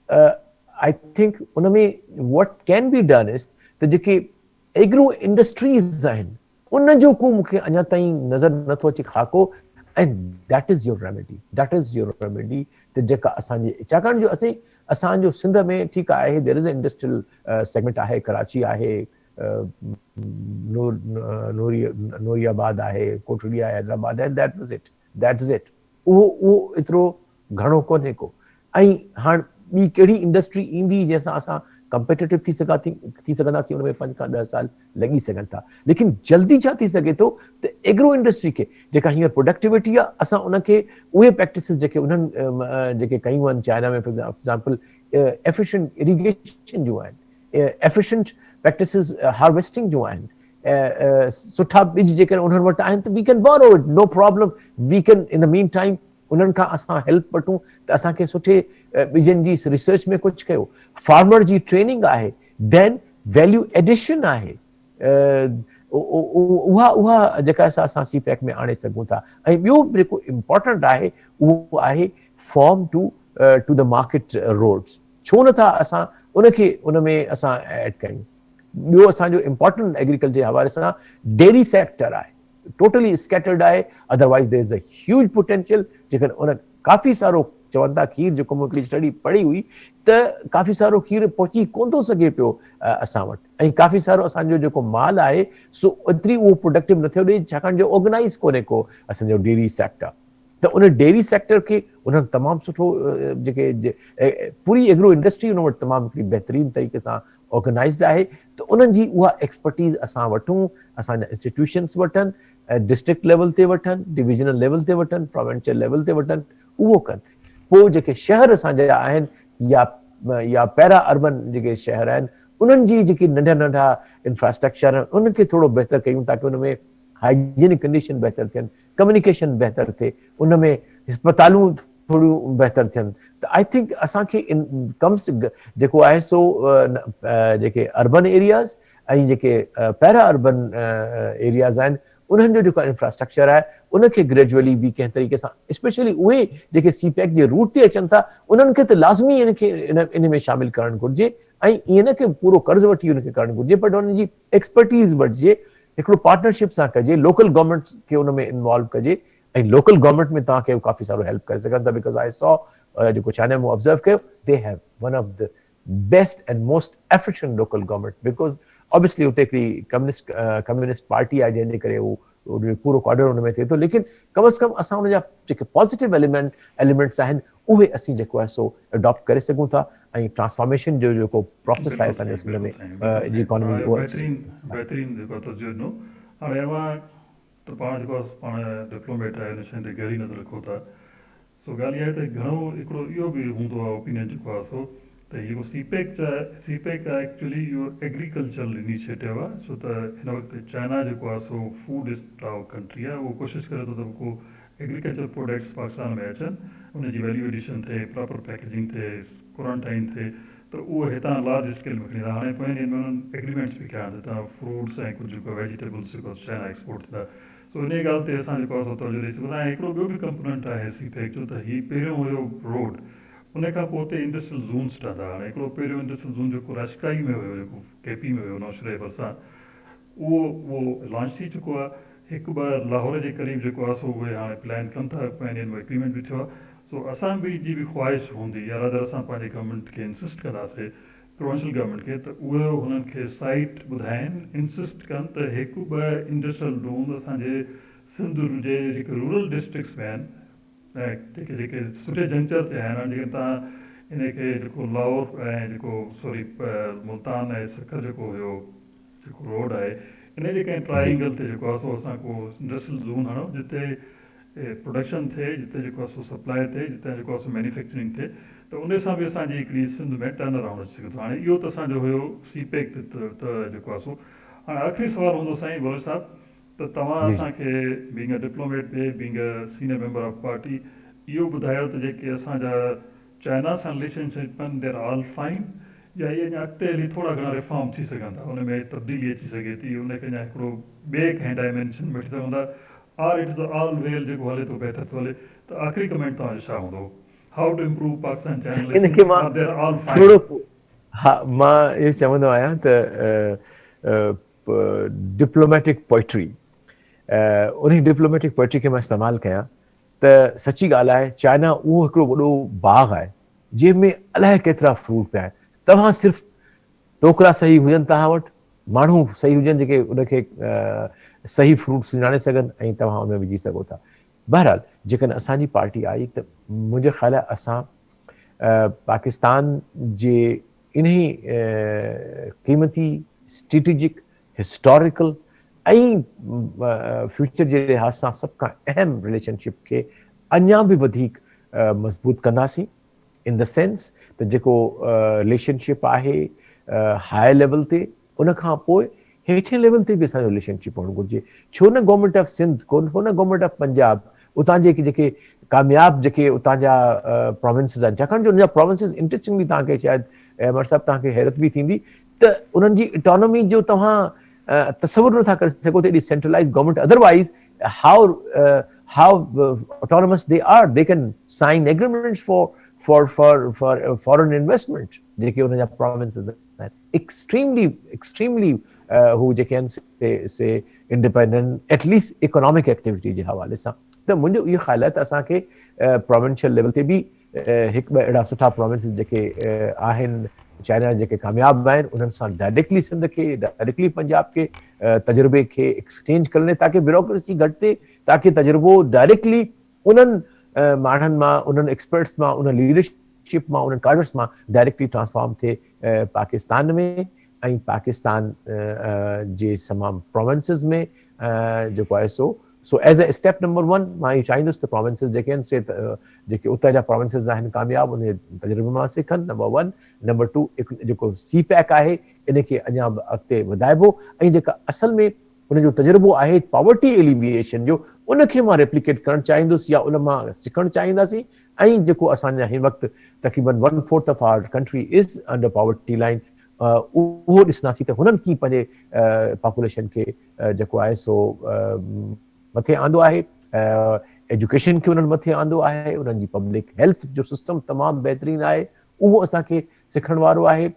आई थिंक उन में what can be done is त जेके एग्रो इंडस्ट्रीज़ आहिनि उन जो को मूंखे अञा ताईं नज़र नथो अचे खाको, and that is your remedy त जेका असांजे, छाकाणि जो असांजो सिंध में ठीकु आहे, there is a industrial segment आहे, कराची आहे, नूरियाबाद आहे, कोटड़ी आहे, हैदराबाद आहे, दैट्स इट। उहो एतिरो घणो कोन्हे को। ऐं हाणे ॿी कहिड़ी इंडस्ट्री ईंदी जंहिंसां असां कंपेटिटिव थी सघंदासीं, उन में 5 खां 10 साल लॻी सघनि था। लेकिन जल्दी छा थी सघे थो त एग्रो इंडस्ट्री खे जेका हींअर प्रोडक्टिविटी आहे, असां उनखे उहे प्रैक्टिसिस जेके उन्हनि जेके कयूं आहिनि चाइना में, फॉर एग्जाम्पल एफिशिएंट इरिगेशन जूं आहिनि, एफिशिएंट प्रैक्टिसिस हार्वेस्टिंग जूं आहिनि, सुठा बीज जेके उन्हनि वटि आहिनि त we can borrow it, no problem. We can in the mean time उन्हनि खां असां हेल्प वठूं त असांखे सुठे बीजनि जी रिसर्च में कुझु कयो, फार्मर जी ट्रेनिंग आहे, देन वैल्यू एडिशन आहे, उहा जेका असां सीपैक में आणे सघूं था। ऐं ॿियो जेको इम्पोर्टेंट आहे उहो आहे farm to the market roads. छो नथा असां उनखे उन में असां ऐड कयूं? ॿियो असांजो इम्पोर्टेंट एग्रीकल्चर जे हवाले सां डेयरी सेक्टर आहे, टोटली स्कैटर्ड आहे, otherwise there is a huge potential. जेकॾहिं उन काफ़ी सारो चवनि था खीर, जेको मूं हिकिड़ी स्टडी पढ़ी हुई त काफ़ी सारो खीर पहुची कोन थो सघे पियो असां वटि, ऐं काफ़ी सारो असांजो जेको माल आहे सो एतिरी उहो प्रोडक्टिव नथो ॾे, छाकाणि जो ऑर्गेनाइज़ कोन्हे को असांजो डेयरी सेक्टर। त उन डेयरी सेक्टर खे उन्हनि तमामु सुठो जेके पूरी एग्रो इंडस्ट्री उन वटि तमामु हिकिड़ी बहितरीन तरीक़े सां ऑर्गेनाइज़ड आहे, त उन्हनि जी उहा एक्सपर्टीज़ असां वठूं, असांजा इंस्टीट्यूशन्स वठनि, डिस्ट्रिक्ट लेवल ते वठनि, डिविजनल लेवल ते वठनि, प्रोविंशियल लेवल ते वठनि, उहो कनि। पोइ जेके शहर असांजा आहिनि या पैरा अर्बन जेके शहर आहिनि, उन्हनि जी जेकी नंढा नंढा इंफ्रास्ट्रक्चर आहिनि उनखे थोरो बहितर कयूं ताकी उन में हाइजीनिक कंडीशन बहितर थियनि, कम्युनिकेशन बहितर थिए, उन में अस्पतालूं थोड़ियूं बहितर थियनि। त आई थिंक असांखे कम्स जेको आहे सो जेके अर्बन एरियाज़ ऐं जेके पैरा अर्बन एरियाज़ आहिनि उन्हनि जो जेको इंफ्रास्ट्रक्चर आहे उनखे ग्रेजुअली बि कंहिं तरीक़े सां, स्पेशली उहे जेके सीपैक जे रूट ते अचनि था, उन्हनि खे त लाज़मी इन में शामिल करणु घुरिजे, ऐं ईअं न कि पूरो कर्ज़ वठी उनखे करणु घुरिजे, बट उन्हनि जी एक्सपर्टीज़ वठिजे, हिकिड़ो पार्टनरशिप सां कजे, लोकल गवर्नमेंट खे उन में इन्वॉल्व कजे, ऐं लोकल गवर्नमेंट में तव्हांखे काफ़ी सारो हेल्प करे सघनि था। बिकॉज़ आई सॉ जेको चाइना में ऑब्ज़र्व कयो, they have one of the best and most efficient local government, because obviously हुते हिकिड़ी कम्युनिस्ट पार्टी आहे जंहिंजे करे उहो पूरो क्वाडर हुन में थिए थो, लेकिन कम से कम असां हुनजा जेके पॉज़िटिव एलिमेंट्स आहिनि उहे असीं जेको आहे सो अडॉप्ट करे सघूं था, ऐं ट्रांसफॉर्मेशन जो जेको प्रोसेस आहे असांजे सिंध में जी इकोनॉमी उहा बहितरीन जेको तजुर्बो ॾिनो। हाणे अव्हां त पाण जेको पाण डिप्लोमेट आहे हिन शइ ते गहरी नज़र रखो था, सो ॻाल्हि इहा आहे त घणो हिकिड़ो इहो बि हूंदो आहे ओपिनियन जेको आहे सो त इहो सीपेक आहे एक्चुअली इहो एग्रीकल्चरल इनिशिएटिव आहे। छो त हिन वक़्तु चाइना जेको आहे सो फूड कंट्री आहे, उहो कोशिशि करे थो त को एग्रीकल्चर प्रोडक्ट्स पाकिस्तान में अचनि, उनजी वैल्यू एडिशन थिए, प्रॉपर पैकेजिंग थिए, क्वारंटाइन थिए, त उहो हितां लार्ज स्केल में खणी ईंदा। हाणे पोइ ॾींहंनि में उन्हनि एग्रीमेंट्स बि कया आहिनि हितां फ्रूट्स ऐं कुझु जेको वेजिटेबल्स जेको चाइना एक्सपोर्ट थींदा। सो इन ॻाल्हि ते असां जेको आहे तवजो ॾेई सघूं था। ऐं हिकिड़ो ॿियो बि कंपोनेंट आहे सीपेक जो, त हीउ पहिरियों हुयो रोड, उन खां पोइ हुते इंडस्ट्रियल ज़ोन्स ठहंदा। हाणे हिकिड़ो पहिरियों इंडस्ट्रियल ज़ोन जेको राजकाई में हुयो, जेको केपी में हुयो नौशरे भरिसां, उहो लॉन्च थी चुको आहे। हिकु ॿ लाहौर जे क़रीब जेको आहे सो उहे हाणे प्लान कनि था, पंहिंजे में एग्रीमेंट बि थियो आहे। सो असां बि जी बि ख़्वाहिश हूंदी, या अगरि असां पंहिंजे गवर्नमेंट खे इंसिस्ट कंदासीं, प्रोविंशियल गवर्नमेंट खे, त उहो हुननि खे साइट ॿुधाइनि, इंसिस्ट कनि त हिकु ॿ इंडस्ट्रियल ज़ोन असांजे सिंध जे जेके रूरल डिस्ट्रिक्ट्स में आहिनि, ऐं जेके सुठे जंक्चर ते आहिनि, जेके तव्हां इनखे जेको लाहौर ऐं जेको सॉरी मुल्तान ऐं सिखर जेको हुयो जेको रोड आहे, इन जे कंहिं ट्राइंगल ते जेको आहे सो असां को इंडस्ट्रियल ज़ोन हणूं, जिते प्रोडक्शन थिए, जिते जेको आहे सो सप्लाई थिए, जिते जेको आहे सो मैन्युफैक्चरिंग थिए, त उन सां बि असांजी हिकिड़ी सिंध में टर्न अराउंड अची सघे थो। हाणे इहो त असांजो हुयो सीपेक त जेको आहे सो। हाणे आख़िरी सुवालु हूंदो साईं भोले साहिबु, त तव्हां जी जी असांखे being a diplomat way, being a senior member of party, इहो ॿुधायो त जेके असांजा चाइना सां रिलेशनशिप आहिनि, देर ऑल फाइन, या इहे अञा अॻिते हली थोरा घणा रिफॉर्म थी सघनि था, उन में तब्दीली अची सघे थी, उनखे अञा हिकिड़ो ॿिए कंहिं डायमेंशन में वठी सघूं था, आर इट इज़ ऑल वेल जेको हले थो बहितर थो हले। त आख़िरी कमेंट तव्हांजो छा हूंदो? हाउ टू इम्प्रूव पाकिस्तान चाइना इनखे रिलेशनशिप, मां आर देर ऑल फाइन? थोरो हा मां इहो चवंदो आहियां त डिप्लोमेटिक पोइट्री, उन डिप्लोमेटिक पोइट्री खे मां इस्तेमालु कयां त सची ॻाल्हि आहे, चाइना उहो हिकिड़ो वॾो बाग़ आहे जंहिंमें अलाए केतिरा फ्रूट पिया आहिनि। तव्हां सिर्फ़ु टोकरा सही हुजनि तव्हां वटि, माण्हू सही हुजनि जेके उनखे सही फ्रूट सुञाणे सघनि, ऐं तव्हां उन में विझी सघो था। बहरहाल जेकॾहिं असांजी पार्टी आई त मुंहिंजे ख़्याल आहे असां पाकिस्तान जे इन्ही क़ीमती स्ट्रेटेजिक हिस्टोरिकल ऐं फ्यूचर जे लिहाज़ सां सभ खां अहम रिलेशनशिप खे अञा बि वधीक मज़बूत कंदासीं, इन द सेंस त जेको रिलेशनशिप आहे हाई लेवल ते, उन खां पोइ हेठे लेवल ते बि असांजो रिलेशनशिप हुअणु घुरिजे। छो न गवर्नमेंट ऑफ सिंध, छो न गवर्नमेंट ऑफ पंजाब, उतां जेके कामयाब जेके उतां जा प्रोविंसिस आहिनि, छाकाणि जो उन जा प्रोविंसिस इंटरेस्टिंगली तव्हांखे शायदि अहमद साहब तव्हांखे हैरत बि थींदी त उन्हनि जी इकोनॉमी जो तव्हां तसवुर नथा करे सघो त एॾी centralise government, otherwise how autonomous they are, they can sign agreements for foreign investment, जेके उन जा प्रोविंसिस आहिनि extremely हू जेके आहिनि से इंडिपेंडेंट एटलीस्ट इकोनॉमिक एक्टिविटी जे हवाले सां। त मुंहिंजो इहो ख़्यालु आहे त असांखे प्रोविंशियल लेवल ते बि हिकु ॿ अहिड़ा सुठा प्रोविंसिस जेके आहिनि चाइना जेके कामयाब आहिनि, उन्हनि सां डायरेक्टली सिंध खे, डायरेक्टली पंजाब के तजुर्बे खे एक्सचेंज करने, ताकि ब्यूरोक्रेसी घटि थिए, ताकि तजुर्बो डायरेक्टली उन्हनि माण्हुनि मां, उन्हनि एक्सपर्ट्स मां, उन लीडरशिप मां, उन्हनि कार्डर्स मां डायरेक्टली ट्रांसफॉर्म थिए पाकिस्तान में, ऐं पाकिस्तान जे तमामु प्रोविंसिस में जेको आहे so as a step number 1 मां इहो चाहींदुसि त प्रोविंसिस जेके आहिनि से जेके उतां जा प्रोविंसिस आहिनि कामयाब, उन तजुर्बे मां सिखनि, नंबर 1। नंबर 2, जेको सी पैक आहे इनखे अञा अॻिते वधाइबो, ऐं जेका असल में उनजो तजुर्बो आहे पॉवर्टी एलिविएशन जो, उनखे मां रेप्लिकेट करणु चाहींदुसि, या उन मां सिखणु चाहींदासीं। ऐं जेको असांजा हिन वक़्तु तक़रीबन 1/4 of our country is under poverty line, उहो ॾिसंदासीं त हुननि कीअं पंहिंजे पॉपुलेशन खे जेको आहे सो मथे आंदो आहे, एजुकेशन खे उन्हनि मथे आंदो आहे, उन्हनि जी पब्लिक हेल्थ जो सिस्टम तमामु बहितरीनु आहे, उहो असांखे सिखण वारो आहे।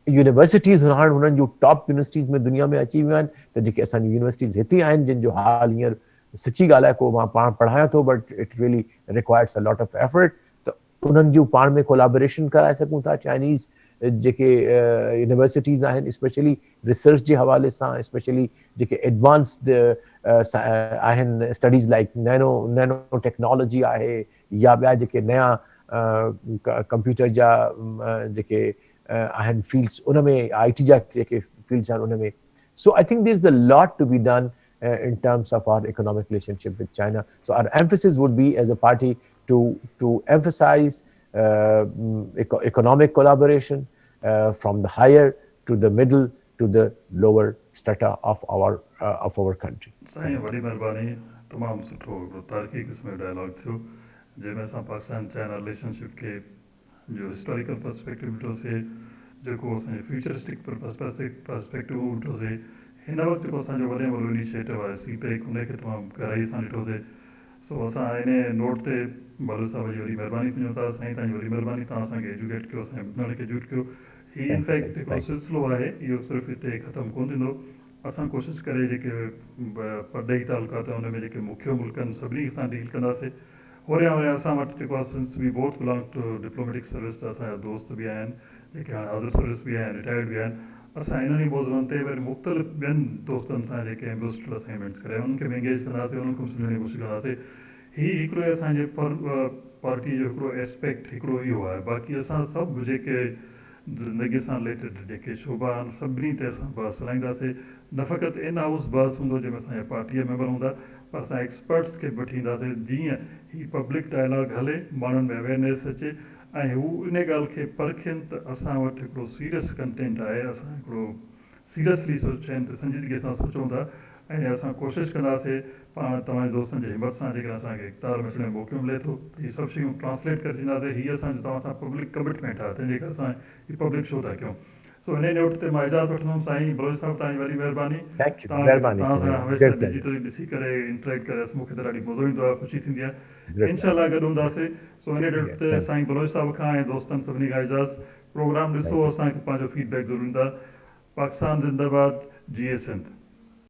यूनिवर्सिटीज़ हाणे हुननि जूं टॉप यूनिवर्सिटीज़ में दुनिया में अची वियूं आहिनि, त जेके असांजी यूनिवर्सिटीज़ हिते आहिनि, जिन जो हाल हींअर सची ॻाल्हि आहे, को मां पाण पढ़ायां थो, but it really requires a lot of effort, त उन्हनि जूं पाण में कोलाबोरेशन कराए सघूं था। चाइनीज़ जेके यूनिवर्सिटीज़ आहिनि, स्पेशली रिसर्च जे हवाले सां, स्पेशली जेके एडवांस्ड आहिनि स्टडीज़ लाइक नैनो टेक्नोलॉजी आहे, या ॿिया जेके नया कंप्यूटर जा जेके आहिनि फील्ड्स, उन में IT जा जेके फील्ड्स आहिनि उन में। So I think there's a lot to be done in terms of our economic relationship with China. So our emphasis would be as a party to emphasize economic collaboration from the higher to the middle to the lower strata of our country. साईं वॾी महिरबानी, तमामु सुठो हिकिड़ो तारीख़ी क़िस्म जो dialogue थियो, जंहिंमें असां पाकिस्तान चाइना रिलेशनशिप खे जो हिस्टोरिकल पर्सपेक्टिव ॾिठोसीं, जेको असांजो फ्यूचरिस्टिक पर्सपेक्टिव ॾिठोसीं। हिन वक़्तु जेको असांजो वॾे में वॾो इनिशिएटिव आहे सीपेक, उनखे तमामु गहराई सां ॾिठोसीं। सो असां इन नोट ते बालू साहब जी वॾी महिरबानी सम्झूं था, साईं तव्हांजी वॾी महिरबानी, तव्हां असांखे एजुकेट कयो, असांजे ॿुधण खे एजुकेट कयो। ही इनफैक्ट हिकिड़ो सिलसिलो आहे, इहो सिर्फ़ु हिते ख़तमु कोन थींदो। असां कोशिशि करे जेके परॾेही तालुकात हुन में जेके मुख्य मुल्क आहिनि सभिनी सां डील कंदासीं। होरियां होरियां असां वटि जेको आहे since we both belong to diplomatic service, त असांजा दोस्त बि आहिनि जेके हाणे अदर सर्विस बि आहिनि, रिटायर्ड बि आहिनि। असां इन्हनि मौज़ुअनि ते वरी मुख़्तलिफ़ ॿियनि दोस्तनि सां जेके एम्बेसडर असाइनमेंट्स करे उन्हनि खे बि एंगेज कंदासीं, उन्हनि खे सम्झण जी कोशिशि कंदासीं। हीउ हिकिड़ो असांजे पार्टी जो हिकिड़ो एस्पेक्ट हिकिड़ो इहो आहे। बाक़ी असां सभु जेके ज़िंदगीअ सां रिलेटेड जेके शोभा आहिनि सभिनी ते असां बहस हलाईंदासीं। न फ़क़ति इन हाउस बहस हूंदो जंहिंमें असांजा पार्टीअ मेंबर हूंदा, पर असां एक्सपर्ट्स खे बि वठी ईंदासीं, जीअं हीउ पब्लिक डायलॉग हले, माण्हुनि में अवेयरनेस अचे ऐं हू इन ॻाल्हि खे परखियुनि त असां वटि हिकिड़ो सीरियस कंटेंट आहे, असां हिकिड़ो सीरियसली सोचनि त संजीदगीअ सां सोचूं था। ऐं असां कोशिशि कंदासीं पाण तव्हांजे दोस्तनि जी हिमत सां, जेकॾहिं असांखे इक़्तिदार में अचण जो मौक़ो मिले थो, हीअ सभु शयूं ट्रांसलेट करे ॾींदासीं। हीअ असांजो तव्हां सां पब्लिक कमिटमेंट आहे, तंहिंजे करे असां हीअ पब्लिक शो था कयूं। सो हिन नोट ते मां इजाज़त वठंदुमि। साईं बलोच साहिबु, तव्हांजी वॾी महिरबानी। तव्हां सां हमेशह डिजिटली ॾिसी करे इंटरेक्ट करे मूंखे त ॾाढी मज़ो ईंदो आहे, ख़ुशी थींदी आहे। इनशाला गॾु हूंदासीं। सो हिन नोट ते साईं बलोच साहिब खां ऐं दोस्तनि सभिनी खां इजाज़त। प्रोग्राम ॾिसो, असांखे पंहिंजो फीडबैक ज़रूरु ॾींदा। पाकिस्तान ज़िंदाबाद, जी ए सिंध।